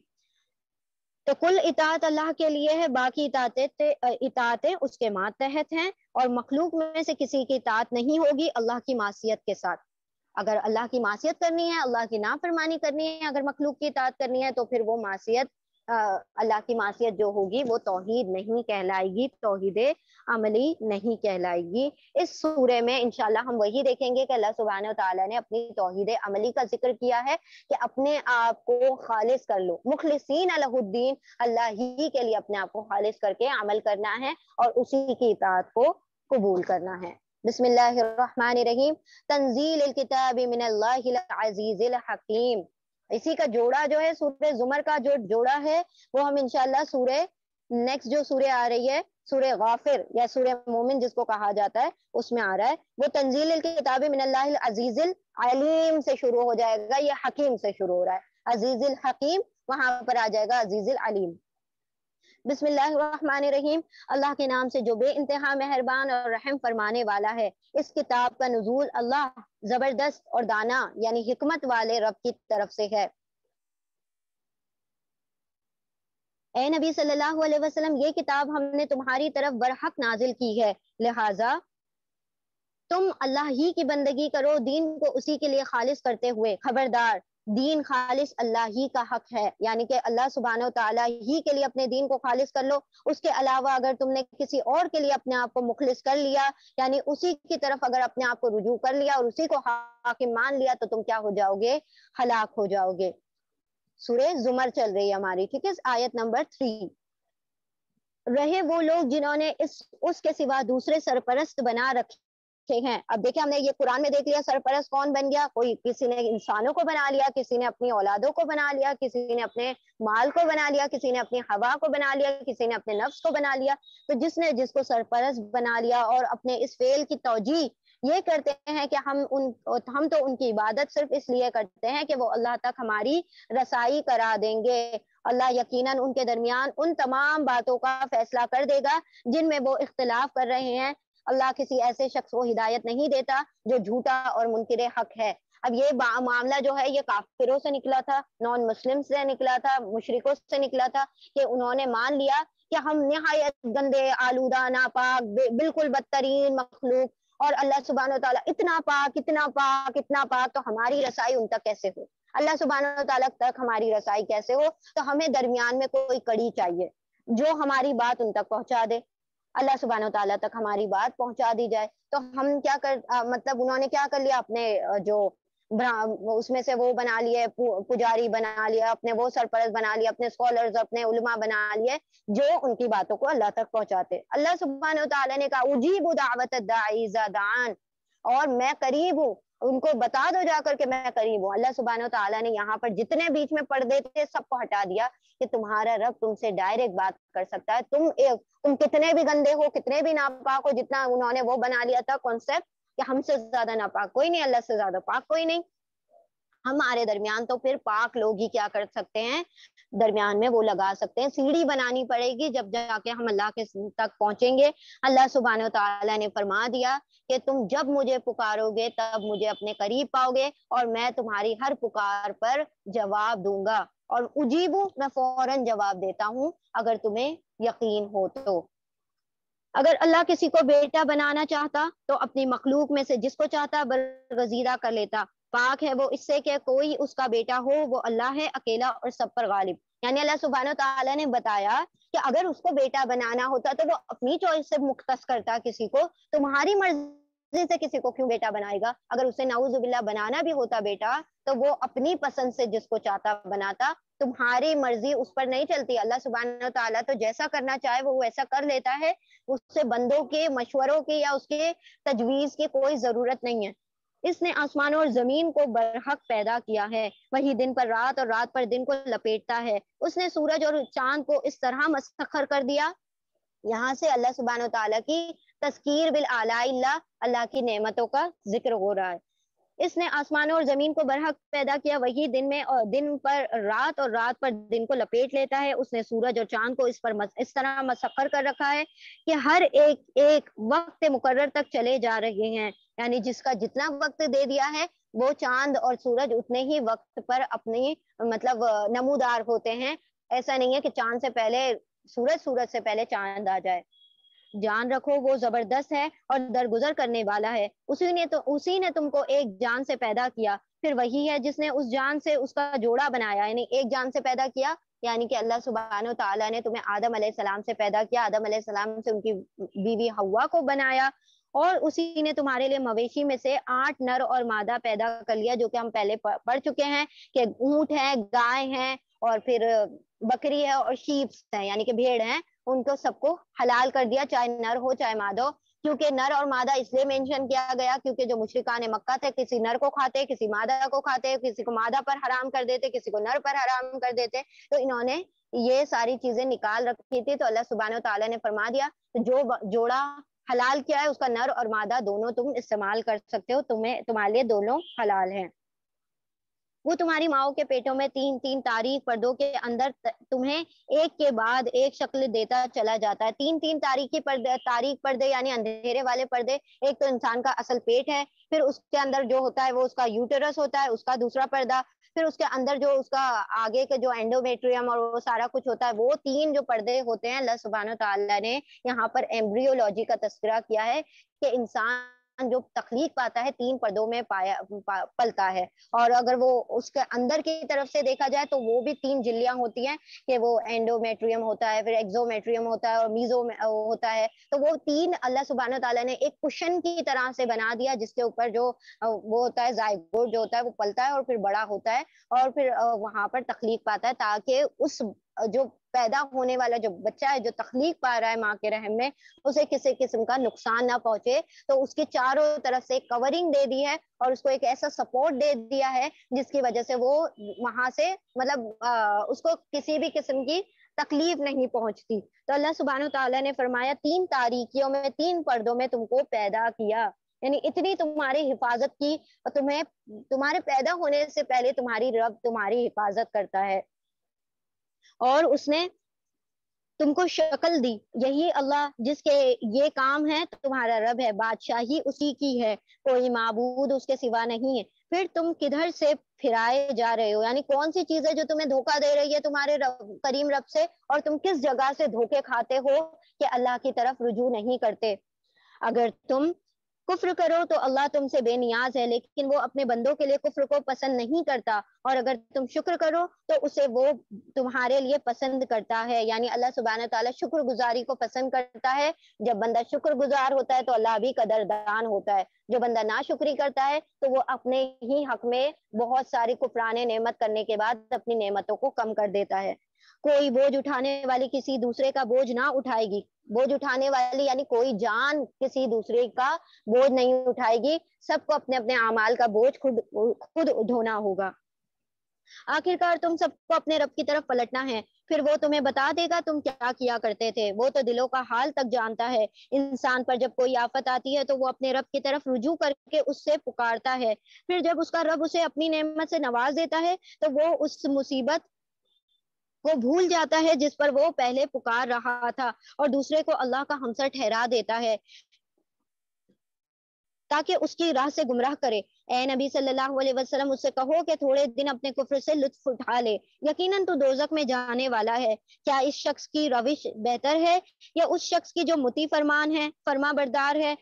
تو کل اطاعت اللہ کے لیے ہے، باقی اطاعتیں اس کے ماتحت ہیں، اور مخلوق میں سے کسی کی اطاعت نہیں ہوگی اللہ کی معصیت کے ساتھ۔ اگر اللہ کی معصیت کرنی ہے، اللہ کی نافرمانی کرنی ہے، اگر مخلوق کی اطاعت کرنی ہے، تو پھر وہ معصیت اللہ کی معصیت جو ہوگی وہ توحید نہیں کہلائے گی، توحید عملی نہیں کہلائے گی۔ اس سورے میں انشاءاللہ ہم وہی دیکھیں گے کہ اللہ سبحانہ و تعالیٰ نے اپنی توحید عملی کا ذکر کیا ہے کہ اپنے آپ کو خالص کر لو، مخلصین لہ الدین، اللہ ہی کے لیے اپنے آپ کو خالص کر کے عمل کرنا ہے اور اسی کی اطاعت کو قبول کرنا ہے۔ بسم اللہ الرحمن الرحیم، تنزیل الکتاب من اللہ العزیز الحکیم۔ اسی کا جوڑا جو ہے سورہ زمر کا جو جوڑا ہے وہ ہم انشاءاللہ سورہ نیکسٹ جو سورہ آ رہی ہے، سورہ غافر یا سورہ مومن جس کو کہا جاتا ہے، اس میں آ رہا ہے۔ وہ تنزیل الکتاب من اللہ العزیز العلیم سے شروع ہو جائے گا، یہ حکیم سے شروع ہو رہا ہے، عزیز الحکیم، وہاں پر آ جائے گا عزیز العلیم۔ بسم اللہ الرحمن الرحیم، اللہ کے نام سے جو بے انتہا مہربان اور رحم فرمانے والا ہے۔ اس کتاب کا نزول اللہ زبردست اور دانا یعنی حکمت والے رب کی طرف سے ہے۔ اے نبی صلی اللہ علیہ وسلم، یہ کتاب ہم نے تمہاری طرف برحق نازل کی ہے، لہٰذا تم اللہ ہی کی بندگی کرو، دین کو اسی کے لیے خالص کرتے ہوئے۔ خبردار، دین خالص اللہ ہی کا حق ہے، یعنی کہ اللہ سبحانہ و تعالیٰ ہی کے لیے اپنے دین کو خالص کر لو۔ اس کے علاوہ اگر تم نے کسی اور کے لیے اپنے آپ کو مخلص کر لیا، یعنی اسی کی طرف اگر اپنے آپ کو رجوع کر لیا اور اسی کو حاکم مان لیا، تو تم کیا ہو جاؤ گے؟ ہلاک ہو جاؤ گے۔ سورہ زمر چل رہی ہے ہماری، ٹھیک ہے، آیت نمبر 3۔ رہے وہ لوگ جنہوں نے اس کے سوا دوسرے سرپرست بنا رکھے ہیں. اب دیکھیں ہم نے یہ قرآن میں دیکھ لیا سرپرست کون بن گیا. کسی نے انسانوں کو بنا لیا, کسی نے اپنی اولادوں کو بنا لیا, کسی نے اپنے مال کو بنا لیا, کسی نے اپنی ہوا کو بنا لیا, کسی نے اپنے نفس کو بنا لیا. تو جس نے جس کو سرپرست بنا لیا اور اپنے اس فعل کی توجیہ یہ کرتے ہیں کہ ہم تو ان کی عبادت صرف اس لیے کرتے ہیں کہ وہ اللہ تک ہماری رسائی کرا دیں گے. اللہ یقیناً ان کے درمیان ان تمام باتوں کا فیصلہ کر دے گا جن میں وہ اختلاف کر رہے ہیں. اللہ کسی ایسے شخص کو ہدایت نہیں دیتا جو جھوٹا اور منکر حق ہے. اب یہ معاملہ جو ہے یہ کافروں سے نکلا تھا, نان مسلم سے نکلا تھا, مشرکوں سے نکلا تھا کہ انہوں نے مان لیا کہ ہم نہایت گندے, آلودہ, ناپاک, بالکل بدترین مخلوق, اور اللہ سبحانہ و تعالیٰ اتنا پاک اتنا پاک اتنا پاک, تو ہماری رسائی ان تک کیسے ہو, اللہ سبحانہ و تعالیٰ تک ہماری رسائی کیسے ہو. تو ہمیں درمیان میں کوئی کڑی چاہیے جو ہماری بات ان تک پہنچا دے, اللہ سبحانہ و تعالیٰ تک ہماری بات پہنچا دی جائے. تو ہم کیا مطلب انہوں نے کیا کر لیا, اپنے جو اس میں سے وہ بنا لیے, پجاری بنا لیا, اپنے وہ سرپرست بنا لیا, اپنے اسکالرز اپنے علماء بنا لیے جو ان کی باتوں کو اللہ تک پہنچاتے. اللہ سبحانہ و تعالیٰ نے کہا اجیب دعوت الداعی اذا دعان, اور میں قریب ہوں, ان کو بتا دو جا کر کے میں قریب ہوں. اللہ سبحانہ و تعالیٰ نے یہاں پر جتنے بیچ میں پردے تھے سب کو ہٹا دیا کہ تمہارا رب تم سے ڈائریکٹ بات کر سکتا ہے. تم کتنے بھی گندے ہو, کتنے بھی ناپاک ہو, جتنا انہوں نے وہ بنا لیا تھا کانسیپٹ کہ ہم سے زیادہ ناپاک کوئی نہیں, اللہ سے زیادہ پاک کوئی نہیں. ہمارے درمیان تو پھر پاک لوگ ہی کیا کر سکتے ہیں, درمیان میں وہ لگا سکتے ہیں. سیڑھی بنانی پڑے گی جب جا کے ہم اللہ کے تک پہنچیں گے. اللہ سبحانہ و تعالیٰ نے فرما دیا کہ تم جب مجھے پکارو گے تب مجھے اپنے قریب پاؤ گے, اور میں تمہاری ہر پکار پر جواب دوں گا, اور اجیبو میں فوراً جواب دیتا ہوں اگر تمہیں یقین ہو تو. اگر اللہ کسی کو بیٹا بنانا چاہتا تو اپنی مخلوق میں سے جس کو چاہتا برگزیدہ کر لیتا. پاک ہے وہ اس سے کہ کوئی اس کا بیٹا ہو, وہ اللہ ہے اکیلا اور سب پر غالب. یعنی اللہ سبحانہ تعالیٰ نے بتایا کہ اگر اس کو بیٹا بنانا ہوتا تو وہ اپنی چوائس سے مختص کرتا کسی کو, تمہاری مرضی سے کسی کو کیوں بیٹا بنائے گا. اگر اسے نعوذ باللہ بنانا بھی ہوتا بیٹا تو وہ اپنی پسند سے جس کو چاہتا بناتا. تمہاری مرضی اس پر نہیں چلتی. اللہ سبحانہ تعالیٰ تو جیسا کرنا چاہے وہ ویسا کر لیتا ہے, اس سے بندوں کے مشوروں کی یا اس کے تجویز کی کوئی ضرورت نہیں ہے. اس نے آسمان اور زمین کو برحق پیدا کیا ہے, وہی دن پر رات اور رات پر دن کو لپیٹتا ہے. اس نے سورج اور چاند کو اس طرح مسخر کر دیا. یہاں سے اللہ سبحانہ تعالیٰ کی تذکیر بالآلاء اللہ, اللہ کی نعمتوں کا ذکر ہو رہا ہے. اس نے آسمانوں اور زمین کو برحق پیدا کیا, وہی دن میں اور دن پر رات اور رات پر دن کو لپیٹ لیتا ہے. اس نے سورج اور چاند کو اس طرح مسخر کر رکھا ہے کہ ہر ایک وقت مقرر تک چلے جا رہے ہیں. یعنی جس کا جتنا وقت دے دیا ہے وہ چاند اور سورج اتنے ہی وقت پر اپنی مطلب نمودار ہوتے ہیں. ایسا نہیں ہے کہ چاند سے پہلے سورج سے پہلے چاند آ جائے. جان رکھو وہ زبردست ہے اور درگزر کرنے والا ہے. اسی نے تم کو ایک جان سے پیدا کیا, پھر وہی ہے جس نے اس جان سے اس کا جوڑا بنایا. یعنی ایک جان سے پیدا کیا, یعنی کہ اللہ سبحانہ و تعالیٰ نے تمہیں آدم علیہ السلام سے پیدا کیا, آدم علیہ السلام سے ان کی بیوی حوا کو بنایا, اور اسی نے تمہارے لیے مویشی میں سے 8 نر اور مادہ پیدا کر لیا, جو کہ ہم پہلے پڑھ چکے ہیں کہ اونٹ ہے, گائے ہیں, اور پھر بکری ہے, اور شیپس ہیں یعنی کہ بھیڑ ہیں. ان کو سب کو حلال کر دیا, چاہے نر ہو چاہے مادہ ہو. کیونکہ نر اور مادہ اس لیے مینشن کیا گیا کیونکہ جو مشرکان مکہ تھے کسی نر کو کھاتے, کسی مادہ کو کھاتے, کسی کو مادہ پر حرام کر دیتے, کسی کو نر پر حرام کر دیتے. تو انہوں نے یہ ساری چیزیں نکال رکھی تھی. تو اللہ سبحانہ و تعالیٰ نے فرما دیا جو جوڑا حلال کیا ہے اس کا نر اور مادہ دونوں تم استعمال کر سکتے ہو, تمہارے لیے دونوں حلال ہیں. وہ تمہاری ماؤں کے پیٹوں میں 3 تاریک پردوں کے اندر تمہیں ایک کے بعد ایک شکل دیتا چلا جاتا ہے. 3 تاریک پردے یعنی اندھیرے والے پردے. ایک تو انسان کا اصل پیٹ ہے, پھر اس کے اندر جو ہوتا ہے وہ اس کا یوٹرس ہوتا ہے, اس کا دوسرا پردہ, پھر اس کے اندر جو اس کا آگے کے جو اینڈومیٹریم اور وہ سارا کچھ ہوتا ہے, وہ 3 جو پردے ہوتے ہیں. اللہ سبحانہ تعالیٰ نے یہاں پر ایمبریولوجی کا تذکرہ کیا ہے کہ انسان جو تخلیق پاتا ہے 3 پردوں میں پلتا ہے. اور اگر وہ اس کے اندر کی طرف سے دیکھا جائے تو وہ بھی 3 جلیاں ہوتی ہیں کہ وہ اینڈومیٹریم ہوتا ہے, پھر ایکزومیٹریم ہوتا ہے, اور میزو ہوتا ہے. تو وہ 3 اللہ سبحانہ تعالیٰ نے ایک کشن کی طرح سے بنا دیا, جس کے اوپر جو وہ ہوتا ہے زائگوٹ جو ہوتا ہے وہ پلتا ہے اور پھر بڑا ہوتا ہے, اور پھر وہاں پر تخلیق پاتا ہے, تاکہ اس جو پیدا ہونے والا جو بچہ ہے جو تخلیق پا رہا ہے ماں کے رحم میں اسے کسی قسم کا نقصان نہ پہنچے، تو اس کے چاروں طرف سے کورنگ دے دی ہے اور اس کو ایک ایسا سپورٹ دے دیا ہے جس کی وجہ سے وہ وہاں سے مطلب اس کو کسی بھی قسم کی تکلیف نہیں پہنچتی۔ تو اللہ سبحانہ تعالیٰ نے فرمایا 3 تاریکیوں میں 3 پردوں میں تم کو پیدا کیا، یعنی اتنی تمہاری حفاظت کی، اور تمہیں تمہارے پیدا ہونے سے پہلے تمہاری رب تمہاری حفاظت کرتا ہے، اور اس نے تم کو شکل دی۔ یہی اللہ جس کے یہ کام ہے تمہارا رب ہے، بادشاہی اسی کی ہے، کوئی معبود اس کے سوا نہیں ہے۔ پھر تم کدھر سے پھرائے جا رہے ہو، یعنی کون سی چیز ہے جو تمہیں دھوکہ دے رہی ہے تمہارے کریم رب سے، اور تم کس جگہ سے دھوکے کھاتے ہو کہ اللہ کی طرف رجوع نہیں کرتے۔ اگر تم کفر کرو تو اللہ تم سے بے نیاز ہے، لیکن وہ اپنے بندوں کے لیے کفر کو پسند نہیں کرتا، اور اگر تم شکر کرو تو اسے وہ تمہارے لیے پسند کرتا ہے۔ یعنی اللہ سبحانہ تعالیٰ شکر گزاری کو پسند کرتا ہے۔ جب بندہ شکر گزار ہوتا ہے تو اللہ بھی قدردان ہوتا ہے، جو بندہ ناشکری کرتا ہے تو وہ اپنے ہی حق میں بہت ساری کفران نعمت کرنے کے بعد اپنی نعمتوں کو کم کر دیتا ہے۔ کوئی بوجھ اٹھانے والی کسی دوسرے کا بوجھ نہ اٹھائے گی، بوجھ اٹھانے والی یعنی کوئی جان کسی دوسرے کا بوجھ نہیں اٹھائے گی، سب کو اپنے اپنے اعمال کا بوجھ خود ڈھونا ہوگا۔ آخرکار تم سب کو اپنے رب کی طرف پلٹنا ہے، پھر وہ تمہیں بتا دے گا تم کیا کیا کرتے تھے، وہ تو دلوں کا حال تک جانتا ہے۔ انسان پر جب کوئی آفت آتی ہے تو وہ اپنے رب کی طرف رجوع کر کے اس سے پکارتا ہے، پھر جب اس کا رب اسے اپنی نعمت سے نواز دیتا ہے تو وہ اس مصیبت کو بھول جاتا ہے جس پر وہ پہلے پکار رہا تھا، اور دوسرے کو اللہ کا ہمسر ٹھہرا دیتا ہے تاکہ اس کی راہ سے گمراہ کرے۔ اے نبی صلی اللہ علیہ وسلم اس سے کہو کہ تھوڑے دن اپنے کفر سے لطف اٹھا لے، یقیناً تو دوزخ میں جانے والا ہے۔ کیا اس شخص کی روش بہتر ہے یا اس شخص کی جو مطیع فرمان ہے، فرما بردار ہے،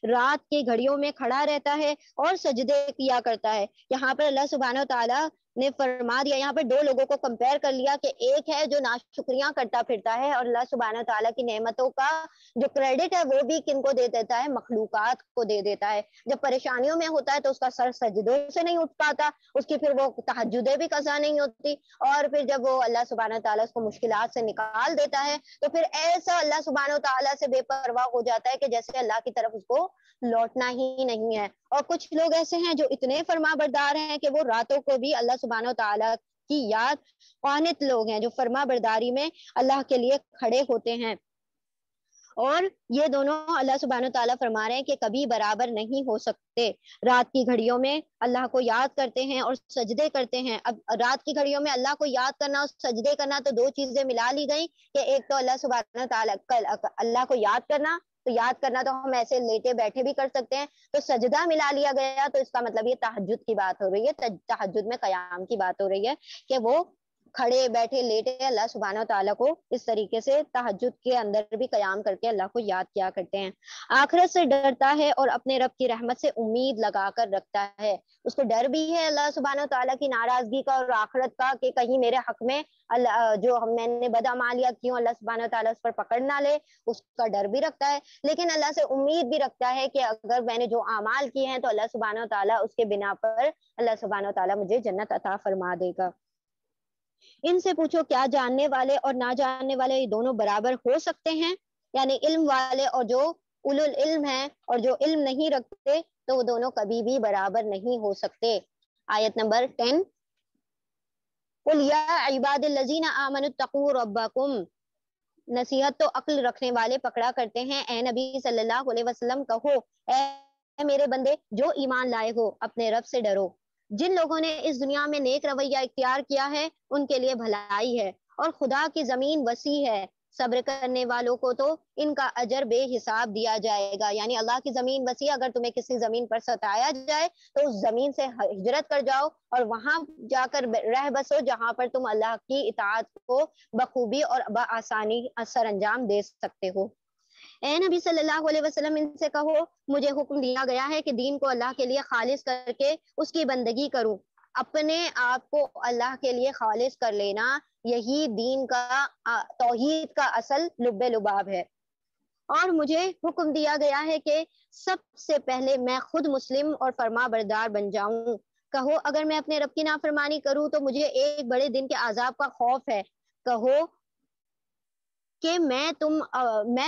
رات کی گھڑیوں میں کھڑا رہتا ہے اور سجدے کیا کرتا ہے؟ یہاں پر اللہ سبحانہ و تعالیٰ نے فرما دیا، یہاں پہ 2 لوگوں کو کمپیئر کر لیا کہ ایک ہے جو ناشکریاں کرتا پھرتا ہے، اور اللہ سبحانہ و تعالیٰ کی نعمتوں کا جو کریڈٹ ہے وہ بھی کن کو دے دیتا ہے؟ مخلوقات کو دے دیتا ہے۔ جب پریشانیوں میں ہوتا ہے تو اس کا سر سجدوں سے نہیں اٹھ پاتا، اس کی پھر وہ تہجدیں بھی قضا نہیں ہوتی، اور پھر جب وہ اللہ سبحانہ تعالیٰ اس کو مشکلات سے نکال دیتا ہے تو پھر ایسا اللہ سبحانہ تعالیٰ سے بے پرواہ ہو جاتا ہے کہ جیسے اللہ کی طرف اس کو لوٹنا ہی نہیں ہے۔ اور کچھ لوگ ایسے ہیں جو اتنے فرما بردار ہیں کہ وہ راتوں کو بھی اللہ سبحانہ تعالیٰ کی یاد، قانت لوگ ہیں جو فرما برداری میں اللہ کے لیے کھڑے ہوتے ہیں، اور یہ دونوں اللہ سبحانہ تعالیٰ فرما رہے ہیں کہ کبھی برابر نہیں ہو سکتے۔ رات کی گھڑیوں میں اللہ کو یاد کرتے ہیں اور سجدے کرتے ہیں۔ اب رات کی گھڑیوں میں اللہ کو یاد کرنا اور سجدے کرنا تو 2 چیزیں ملا لی گئی کہ ایک تو اللہ سبحانہ تعالیٰ اللہ کو یاد کرنا، تو یاد کرنا تو ہم ایسے لیٹے بیٹھے بھی کر سکتے ہیں، تو سجدہ ملا لیا گیا تو اس کا مطلب یہ تہجد کی بات ہو رہی ہے، تہجد میں قیام کی بات ہو رہی ہے کہ وہ کھڑے بیٹھے لیٹے اللہ سبحانہ تعالیٰ کو اس طریقے سے تہجد کے اندر بھی قیام کر کے اللہ کو یاد کیا کرتے ہیں۔ آخرت سے ڈرتا ہے اور اپنے رب کی رحمت سے امید لگا کر رکھتا ہے، اس کو ڈر بھی ہے اللہ سبحانہ تعالیٰ کی ناراضگی کا اور آخرت کا کہ کہیں میرے حق میں اللہ جو میں نے بدعمالیہ کیوں اللہ سبحانہ تعالیٰ اس پر پکڑ نہ لے، اس کا ڈر بھی رکھتا ہے، لیکن اللہ سے امید بھی رکھتا ہے کہ اگر میں نے جو اعمال کیے ہیں تو اللہ سبحانہ تعالیٰ اس کے بنا پر اللہ سبحانہ تعالیٰ مجھے جنت عطا فرما دے گا۔ ان سے پوچھو کیا جاننے والے اور نہ جاننے والے یہ دونوں برابر ہو سکتے ہیں؟ یعنی علم والے اور جو اولو العلم ہیں اور جو علم نہیں رکھتے تو وہ دونوں کبھی بھی برابر نہیں ہو سکتے۔ آیت نمبر 10، قُلْ يَا عِبَادِ الَّذِينَ آمَنُوا اتَّقُوا رَبَّكُمْ، نصیحت تو عقل رکھنے والے پکڑا کرتے ہیں، اے نبی صلی اللہ علیہ وسلم کہو اے میرے بندے جو ایمان لائے ہو اپنے رب سے ڈرو۔ جن لوگوں نے اس دنیا میں نیک رویہ اختیار کیا ہے ان کے لیے بھلائی ہے، اور خدا کی زمین وسیع ہے، صبر کرنے والوں کو تو ان کا اجر بے حساب دیا جائے گا۔ یعنی اللہ کی زمین وسیع، اگر تمہیں کسی زمین پر ستایا جائے تو اس زمین سے ہجرت کر جاؤ اور وہاں جا کر رہ بسو جہاں پر تم اللہ کی اطاعت کو بخوبی اور بآسانی سر انجام دے سکتے ہو۔ اے نبی صلی اللہ علیہ وسلم ان سے کہو مجھے حکم دیا گیا ہے کہ دین کو اللہ کے لیے خالص کر کے اس کی بندگی کروں۔ اپنے آپ کو اللہ کے لیے خالص کر لینا یہی دین کا توحید کا اصل لب لباب ہے، اور مجھے حکم دیا گیا ہے کہ سب سے پہلے میں خود مسلم اور فرما بردار بن جاؤں۔ کہو اگر میں اپنے رب کی نافرمانی کروں تو مجھے ایک بڑے دن کے عذاب کا خوف ہے، کہو کہ میں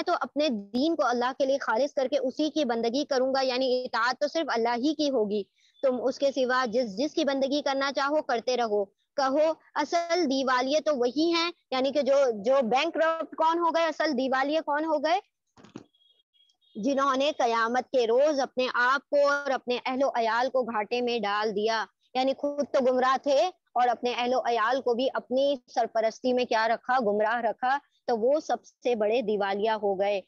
تو اپنے دین کو اللہ کے لیے خالص کر کے اسی کی بندگی کروں گا، یعنی اطاعت تو صرف اللہ ہی کی ہوگی، تم اس کے سوا جس کی بندگی کرنا چاہو کرتے رہو۔ کہو اصل دیوالیے تو وہی ہیں، یعنی کہ جو بینکرپٹ کون ہو گئے، اصل دیوالیے کون ہو گئے، جنہوں نے قیامت کے روز اپنے آپ کو اور اپنے اہل و عیال کو گھاٹے میں ڈال دیا، یعنی خود تو گمراہ تھے اور اپنے اہل و عیال کو بھی اپنی سرپرستی میں کیا رکھا، گمراہ رکھا، تو وہ سب سے بڑے دیوالیہ ہو گئے۔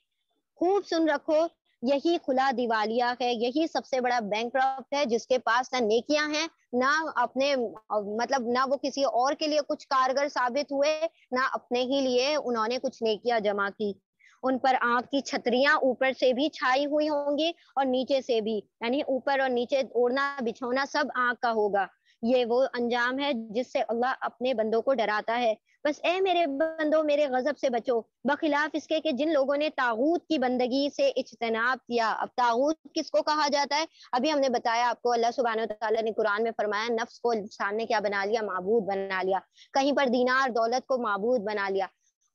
خوب سن رکھو، یہی کھلا دیوالیہ ہے، یہی سب سے بڑا بینکرپٹ ہے، جس کے پاس نہ نیکیاں ہیں، نہ اپنے مطلب نہ وہ کسی اور کے لیے کچھ کارگر ثابت ہوئے، نہ اپنے ہی لیے انہوں نے کچھ نیکیاں جمع کی۔ ان پر آنکھ کی چھتریاں اوپر سے بھی چھائی ہوئی ہوں گی اور نیچے سے بھی، یعنی اوپر اور نیچے اوڑھنا بچھونا سب آنکھ کا ہوگا۔ یہ وہ انجام ہے جس سے اللہ اپنے بندوں کو ڈراتا ہے۔ بس اے میرے بندوں میرے غضب سے بچو، بخلاف اس کے کہ جن لوگوں نے طاغوت کی بندگی سے اجتناب کیا۔ اب طاغوت کس کو کہا جاتا ہے؟ ابھی ہم نے بتایا آپ کو، اللہ سبحانہ وتعالیٰ نے قرآن میں فرمایا نفس کو انسان نے کیا بنا لیا، معبود بنا لیا، کہیں پر دینار دولت کو معبود بنا لیا۔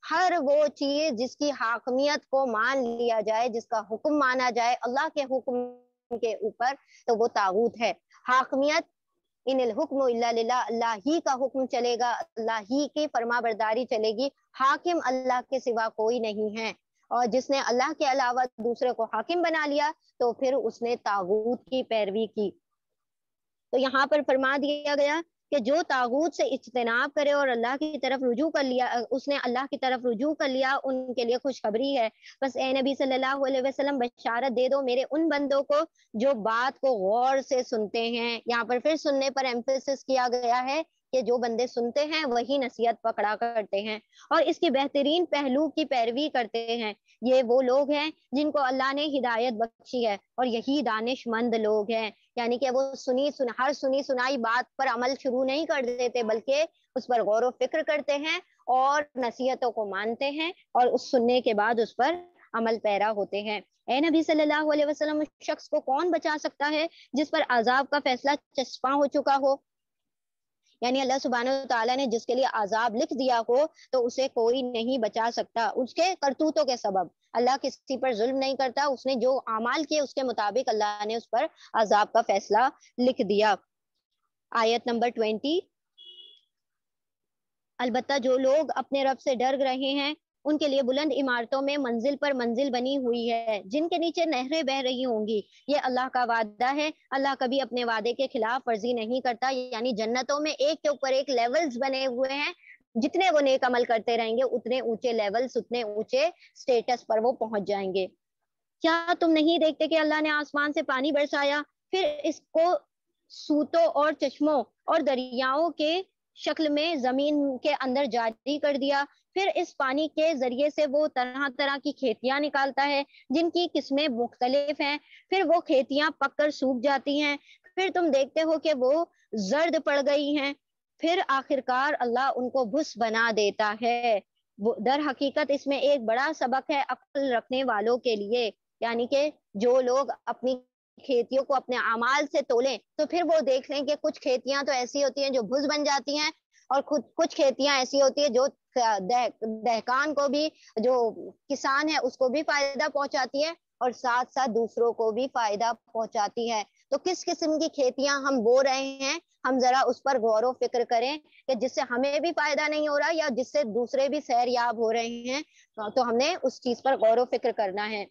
ہر وہ چیز جس کی حاکمیت کو مان لیا جائے، جس کا حکم مانا جائے اللہ کے حکم کے اوپر، تو وہ طاغوت ہے۔ حاکمیت ان الحکم الا للہ، اللہ ہی کا حکم چلے گا، اللہ ہی کی فرما برداری چلے گی، حاکم اللہ کے سوا کوئی نہیں ہے۔ اور جس نے اللہ کے علاوہ دوسرے کو حاکم بنا لیا تو پھر اس نے طاغوت کی پیروی کی۔ تو یہاں پر فرما دیا گیا کہ جو طاغوت سے اجتناب کرے اور اللہ کی طرف رجوع کر لیا، اس نے اللہ کی طرف رجوع کر لیا، ان کے لیے خوشخبری ہے۔ بس اے نبی صلی اللہ علیہ وسلم بشارت دے دو میرے ان بندوں کو جو بات کو غور سے سنتے ہیں۔ یہاں پر پھر سننے پر ایمفیسس کیا گیا ہے کہ جو بندے سنتے ہیں وہی نصیحت پکڑا کرتے ہیں اور اس کی بہترین پہلو کی پیروی کرتے ہیں۔ یہ وہ لوگ ہیں جن کو اللہ نے ہدایت بخشی ہے اور یہی دانش مند لوگ ہیں، یعنی کہ وہ ہر سنی سنائی بات پر عمل شروع نہیں کر دیتے، بلکہ اس پر غور و فکر کرتے ہیں اور نصیحتوں کو مانتے ہیں اور اس سننے کے بعد اس پر عمل پیرا ہوتے ہیں۔ اے نبی صلی اللہ علیہ وسلم، اس شخص کو کون بچا سکتا ہے جس پر عذاب کا فیصلہ چسپاں ہو چکا ہو؟ یعنی اللہ سبحانہ وتعالیٰ نے جس کے لیے عذاب لکھ دیا ہو تو اسے کوئی نہیں بچا سکتا اس کے کرتوتوں کے سبب۔ اللہ کسی پر ظلم نہیں کرتا، اس نے جو اعمال کیے اس کے مطابق اللہ نے اس پر عذاب کا فیصلہ لکھ دیا۔ آیت نمبر 20، البتہ جو لوگ اپنے رب سے ڈر رہے ہیں ان کے لیے بلند عمارتوں میں منزل پر منزل بنی ہوئی ہے جن کے نیچے نہریں بہ رہی ہوں گی۔ یہ اللہ کا وعدہ ہے، اللہ کبھی اپنے وعدے کے خلاف ورزی نہیں کرتا، یعنی جنتوں میں ایک کے اوپر ایک لیولز بنے ہوئے ہیں، جتنے وہ نیک عمل کرتے رہیں گے اتنے اونچے لیولز، اتنے اونچے سٹیٹس پر وہ پہنچ جائیں گے۔ کیا تم نہیں دیکھتے کہ اللہ نے آسمان سے پانی برسایا، پھر اس کو سوتوں اور چشموں اور دریاؤں کے شکل میں زمین کے اندر جاری کر دیا، پھر اس پانی کے ذریعے سے وہ طرح طرح کی کھیتیاں نکالتا ہے جن کی قسمیں مختلف ہیں، پھر وہ کھیتیاں پک کر سوکھ جاتی ہیں، پھر تم دیکھتے ہو کہ وہ زرد پڑ گئی ہیں، پھر آخرکار اللہ ان کو بھس بنا دیتا ہے۔ در حقیقت اس میں ایک بڑا سبق ہے عقل رکھنے والوں کے لیے، یعنی کہ جو لوگ اپنی کھیتیوں کو اپنے اعمال سے تولیں تو پھر وہ دیکھ لیں کہ کچھ کھیتیاں تو ایسی ہوتی ہیں جو بھس بن جاتی ہیں اور کچھ کھیتیاں ایسی ہوتی ہیں جو دہقان کو بھی، جو کسان ہے اس کو بھی فائدہ پہنچاتی ہے اور ساتھ ساتھ دوسروں کو بھی فائدہ پہنچاتی ہے۔ تو کس قسم کی کھیتیاں ہم بو رہے ہیں، ہم ذرا اس پر غور و فکر کریں کہ جس سے ہمیں بھی فائدہ نہیں ہو رہا یا جس سے دوسرے بھی سیریاب ہو رہے ہیں، تو ہم نے اس چیز پر غور و فکر کرنا ہے۔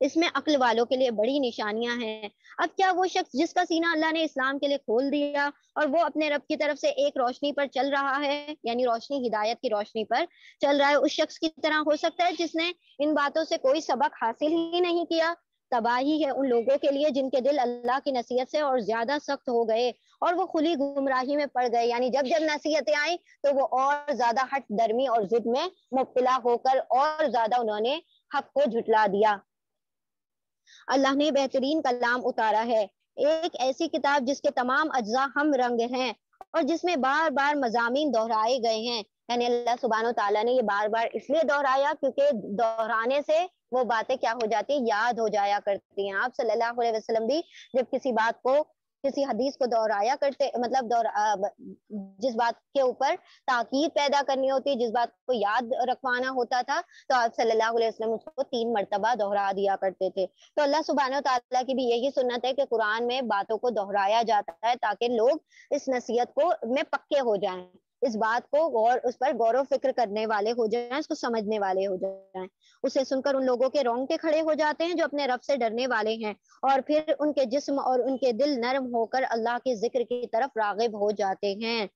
اس میں عقل والوں کے لیے بڑی نشانیاں ہیں۔ اب کیا وہ شخص جس کا سینہ اللہ نے اسلام کے لیے کھول دیا اور وہ اپنے رب کی طرف سے ایک روشنی پر چل رہا ہے، یعنی روشنی ہدایت کی روشنی پر چل رہا ہے، اس شخص کی طرح ہو سکتا ہے جس نے ان باتوں سے کوئی سبق حاصل ہی نہیں کیا؟ تباہی ہے ان لوگوں کے لیے جن کے دل اللہ کی نصیحت سے اور زیادہ سخت ہو گئے اور وہ کھلی گمراہی میں پڑ گئے، یعنی جب جب نصیحتیں آئیں تو وہ اور زیادہ ہٹ درمی اور ضد میں مبتلا ہو کر اور زیادہ انہوں نے حق کو جھٹلا دیا۔ اللہ نے بہترین کلام اتارا ہے، ایک ایسی کتاب جس کے تمام اجزاء ہم رنگ ہیں اور جس میں بار بار مضامین دہرائے گئے ہیں، یعنی اللہ سبحانہ و تعالیٰ نے یہ بار بار اس لیے دہرایا کیونکہ دہرانے سے وہ باتیں کیا ہو جاتی ہیں، یاد ہو جایا کرتی ہیں۔ آپ صلی اللہ علیہ وسلم بھی جب کسی بات کو کسی حدیث کو دہرایا کرتے، مطلب جس بات کے اوپر تاکید پیدا کرنی ہوتی، جس بات کو یاد رکھوانا ہوتا تھا، تو آپ صلی اللہ علیہ وسلم اس کو 3 مرتبہ دہرا دیا کرتے تھے۔ تو اللہ سبحانہ و تعالیٰ کی بھی یہی سنت ہے کہ قرآن میں باتوں کو دہرایا جاتا ہے تاکہ لوگ اس نصیحت کو میں پکے ہو جائیں، اس بات کو اس پر غور و فکر کرنے والے ہو جائیں، اس کو سمجھنے والے ہو جائیں۔ اسے سن کر ان لوگوں کے رونگٹے کھڑے ہو جاتے ہیں جو اپنے رب سے ڈرنے والے ہیں، اور پھر ان کے جسم اور ان کے دل نرم ہو کر اللہ کے ذکر کی طرف راغب ہو جاتے ہیں۔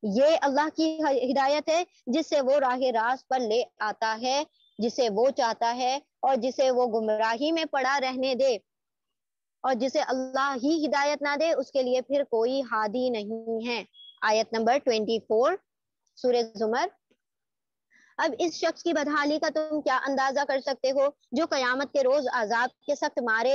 یہ اللہ کی ہدایت ہے جس سے وہ راہ راست پر لے آتا ہے جسے وہ چاہتا ہے، اور جسے وہ گمراہی میں پڑا رہنے دے اور جسے اللہ ہی ہدایت نہ دے اس کے لیے پھر کوئی ہادی نہیں ہے۔ آیت نمبر 24 سورہ زمر۔ اب اس شخص کی بدحالی کا تم کیا اندازہ کر سکتے ہو جو قیامت کے روز عذاب کے سخت مار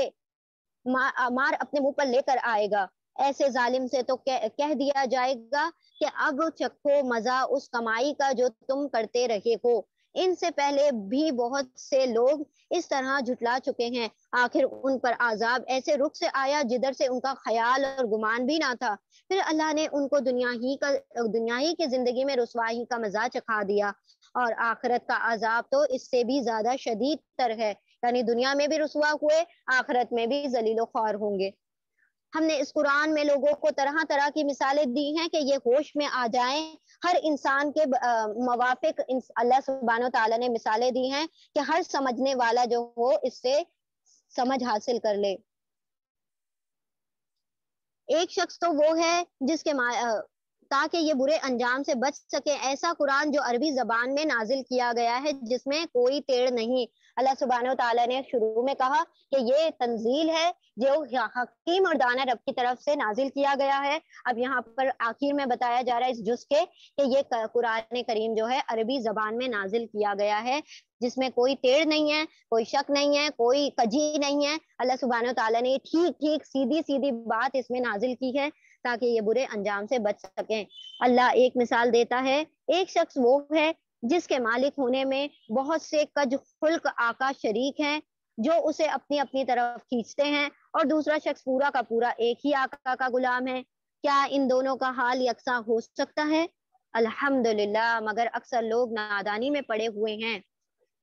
اپنے منہ پر لے کر آئے گا۔ ایسے ظالم سے تو کہہ دیا جائے گا کہ اب چکھو مزہ اس کمائی کا جو تم کرتے رہے ہو۔ ان سے پہلے بھی بہت سے لوگ اس طرح جھٹلا چکے ہیں، آخر ان پر عذاب ایسے رخ سے آیا جدھر سے ان کا خیال اور گمان بھی نہ تھا۔ پھر اللہ نے ان کو دنیا ہی کی زندگی میں رسوائی کا مزہ چکھا دیا، اور آخرت کا عذاب تو اس سے بھی زیادہ شدید تر ہے، یعنی دنیا میں بھی رسوا ہوئے، آخرت میں بھی ذلیل و خوار ہوں گے۔ ہم نے اس قرآن میں لوگوں کو طرح طرح کی مثالیں دی ہیں کہ یہ ہوش میں آ جائیں۔ ہر انسان کے موافق اللہ سبحانہ و تعالیٰ نے مثالیں دی ہیں کہ ہر سمجھنے والا جو ہو اس سے سمجھ حاصل کر لے۔ ایک شخص تو وہ ہے جس کے تاکہ یہ برے انجام سے بچ سکے ایسا قرآن جو عربی زبان میں نازل کیا گیا ہے جس میں کوئی ٹیڑھ نہیں۔ اللہ سبحانہ و تعالیٰ نے شروع میں کہا کہ یہ تنزیل ہے جو حکیم اور دانا رب کی طرف سے نازل کیا گیا ہے۔ اب یہاں پر آخر میں بتایا جا رہا ہے اس جز کے کہ یہ قرآن کریم جو ہے عربی زبان میں نازل کیا گیا ہے جس میں کوئی ٹیڑھ نہیں ہے، کوئی شک نہیں ہے، کوئی کجی نہیں ہے۔ اللہ سبحانہ و تعالیٰ نے ٹھیک سیدھی بات اس میں نازل کی ہے تاکہ یہ برے انجام سے بچ سکیں۔ اللہ ایک مثال دیتا ہے، ایک شخص وہ ہے جس کے مالک ہونے میں بہت سے کج خلق آقا شریک ہیں جو اسے اپنی طرف کھینچتے ہیں، اور دوسرا شخص پورا کا پورا ایک ہی آقا کا غلام ہے۔ کیا ان دونوں کا حال یکساں ہو سکتا ہے؟ الحمدللہ، مگر اکثر لوگ نادانی میں پڑے ہوئے ہیں۔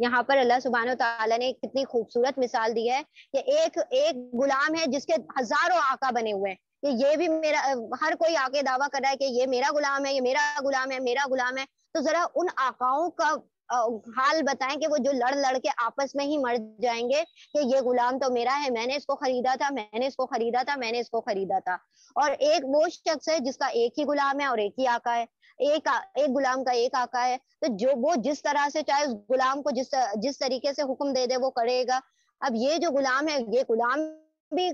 یہاں پر اللہ سبحانہ و تعالیٰ نے کتنی خوبصورت مثال دی ہے کہ ایک غلام ہے جس کے ہزاروں آقا بنے ہوئے ہیں، کہ یہ بھی میرا، ہر کوئی آگے دعویٰ کر رہا ہے کہ یہ میرا غلام ہے، یہ میرا غلام ہے، میرا غلام ہے۔ تو ذرا ان آقاؤں کا حال بتائیں کہ وہ جو لڑ کے آپس میں ہی مر جائیں گے کہ یہ غلام تو میرا ہے، میں نے اس کو خریدا تھا، میں نے اس کو خریدا تھا، میں نے اس کو خریدا تھا۔ اور ایک وہ شخص ہے جس کا ایک ہی غلام ہے اور ایک ہی آقا ہے، ایک غلام کا ایک آقا ہے، تو جو وہ جس طرح سے چاہے اس غلام کو جس طریقے سے حکم دے دے وہ کرے گا۔ اب یہ جو غلام ہے یہ غلام بھی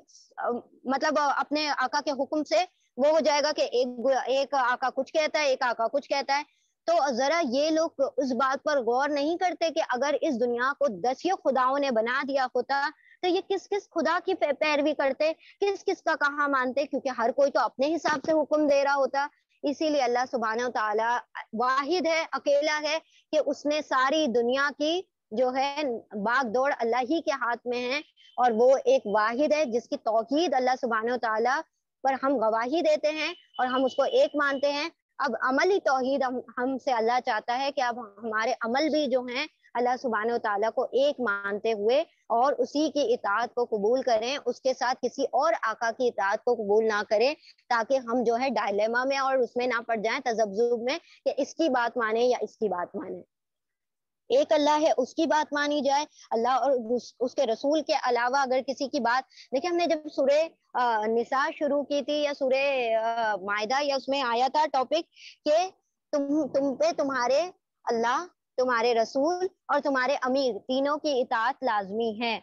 مطلب اپنے آقا کے حکم سے وہ ہو جائے گا کہ ایک آقا کچھ کہتا ہے، ایک آقا کچھ کہتا ہے۔ تو ذرا یہ لوگ اس بات پر غور نہیں کرتے کہ اگر اس دنیا کو 10 خداؤں نے بنا دیا ہوتا تو یہ کس خدا کی پیروی کرتے، کس کا کہاں مانتے، کیونکہ ہر کوئی تو اپنے حساب سے حکم دے رہا ہوتا۔ اسی لیے اللہ سبحانہ و تعالیٰ واحد ہے، اکیلا ہے کہ اس نے ساری دنیا کی جو ہے باغ دوڑ اللہ ہی کے ہاتھ میں ہے، اور وہ ایک واحد ہے جس کی توحید اللہ سبحانہ و تعالیٰ پر ہم گواہی دیتے ہیں اور ہم اس کو ایک مانتے ہیں۔ اب عملی توحید ہم سے اللہ چاہتا ہے کہ اب ہمارے عمل بھی جو ہیں اللہ سبحانہ و تعالیٰ کو ایک مانتے ہوئے اور اسی کی اطاعت کو قبول کریں، اس کے ساتھ کسی اور آقا کی اطاعت کو قبول نہ کریں، تاکہ ہم جو ہے ڈائلیما میں اور اس میں نہ پڑ جائیں، تذبذب میں، کہ اس کی بات مانیں یا اس کی بات مانیں۔ ایک اللہ ہے، اس کی بات مانی جائے، اللہ اور اس کے رسول کے علاوہ اگر کسی کی بات، دیکھیں ہم نے جب سورہ نساء شروع کی تھی یا سورہ مائدہ یا اس میں آیا تھا ٹاپک کہ تم پہ تمہارے اللہ، تمہارے رسول اور تمہارے امیر تینوں کی اطاعت لازمی ہے،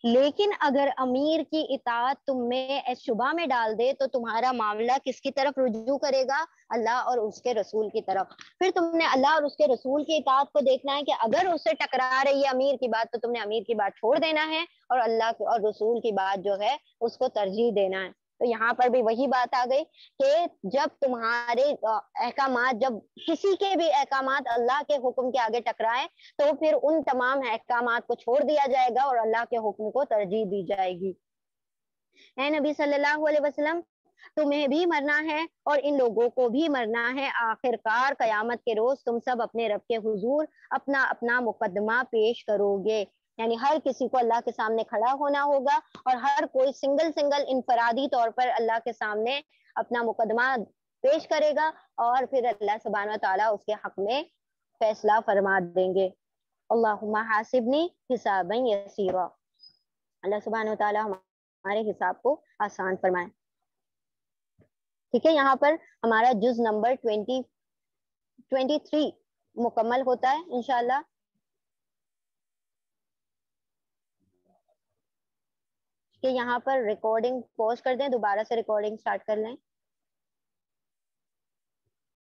لیکن اگر امیر کی اطاعت تم میں شبہ میں ڈال دے تو تمہارا معاملہ کس کی طرف رجوع کرے گا؟ اللہ اور اس کے رسول کی طرف۔ پھر تم نے اللہ اور اس کے رسول کی اطاعت کو دیکھنا ہے کہ اگر اس سے ٹکرا رہی ہے امیر کی بات تو تم نے امیر کی بات چھوڑ دینا ہے اور اللہ اور رسول کی بات جو ہے اس کو ترجیح دینا ہے۔ تو یہاں پر بھی وہی بات آ گئی کہ جب تمہارے احکامات، جب کسی کے بھی احکامات اللہ کے حکم کے آگے ٹکرائیں تو پھر ان تمام احکامات کو چھوڑ دیا جائے گا اور اللہ کے حکم کو ترجیح دی جائے گی۔ اے نبی صلی اللہ علیہ وسلم، تمہیں بھی مرنا ہے اور ان لوگوں کو بھی مرنا ہے. آخر کار قیامت کے روز تم سب اپنے رب کے حضور اپنا اپنا مقدمہ پیش کرو گے. یعنی ہر کسی کو اللہ کے سامنے کھڑا ہونا ہوگا اور ہر کوئی سنگل انفرادی طور پر اللہ کے سامنے اپنا مقدمہ پیش کرے گا اور پھر اللہ سبحانہ و تعالیٰ اس کے حق میں فیصلہ فرما دیں گے. اللہم حاسبنی حسابا یسیرا. اللہ سبحانہ و تعالیٰ ہمارے حساب کو آسان فرمائے. ٹھیک ہے, یہاں پر ہمارا جز نمبر 23 مکمل ہوتا ہے انشاءاللہ. کہ یہاں پر ریکارڈنگ پوز کر دیں, دوبارہ سے ریکارڈنگ سٹارٹ کر لیں.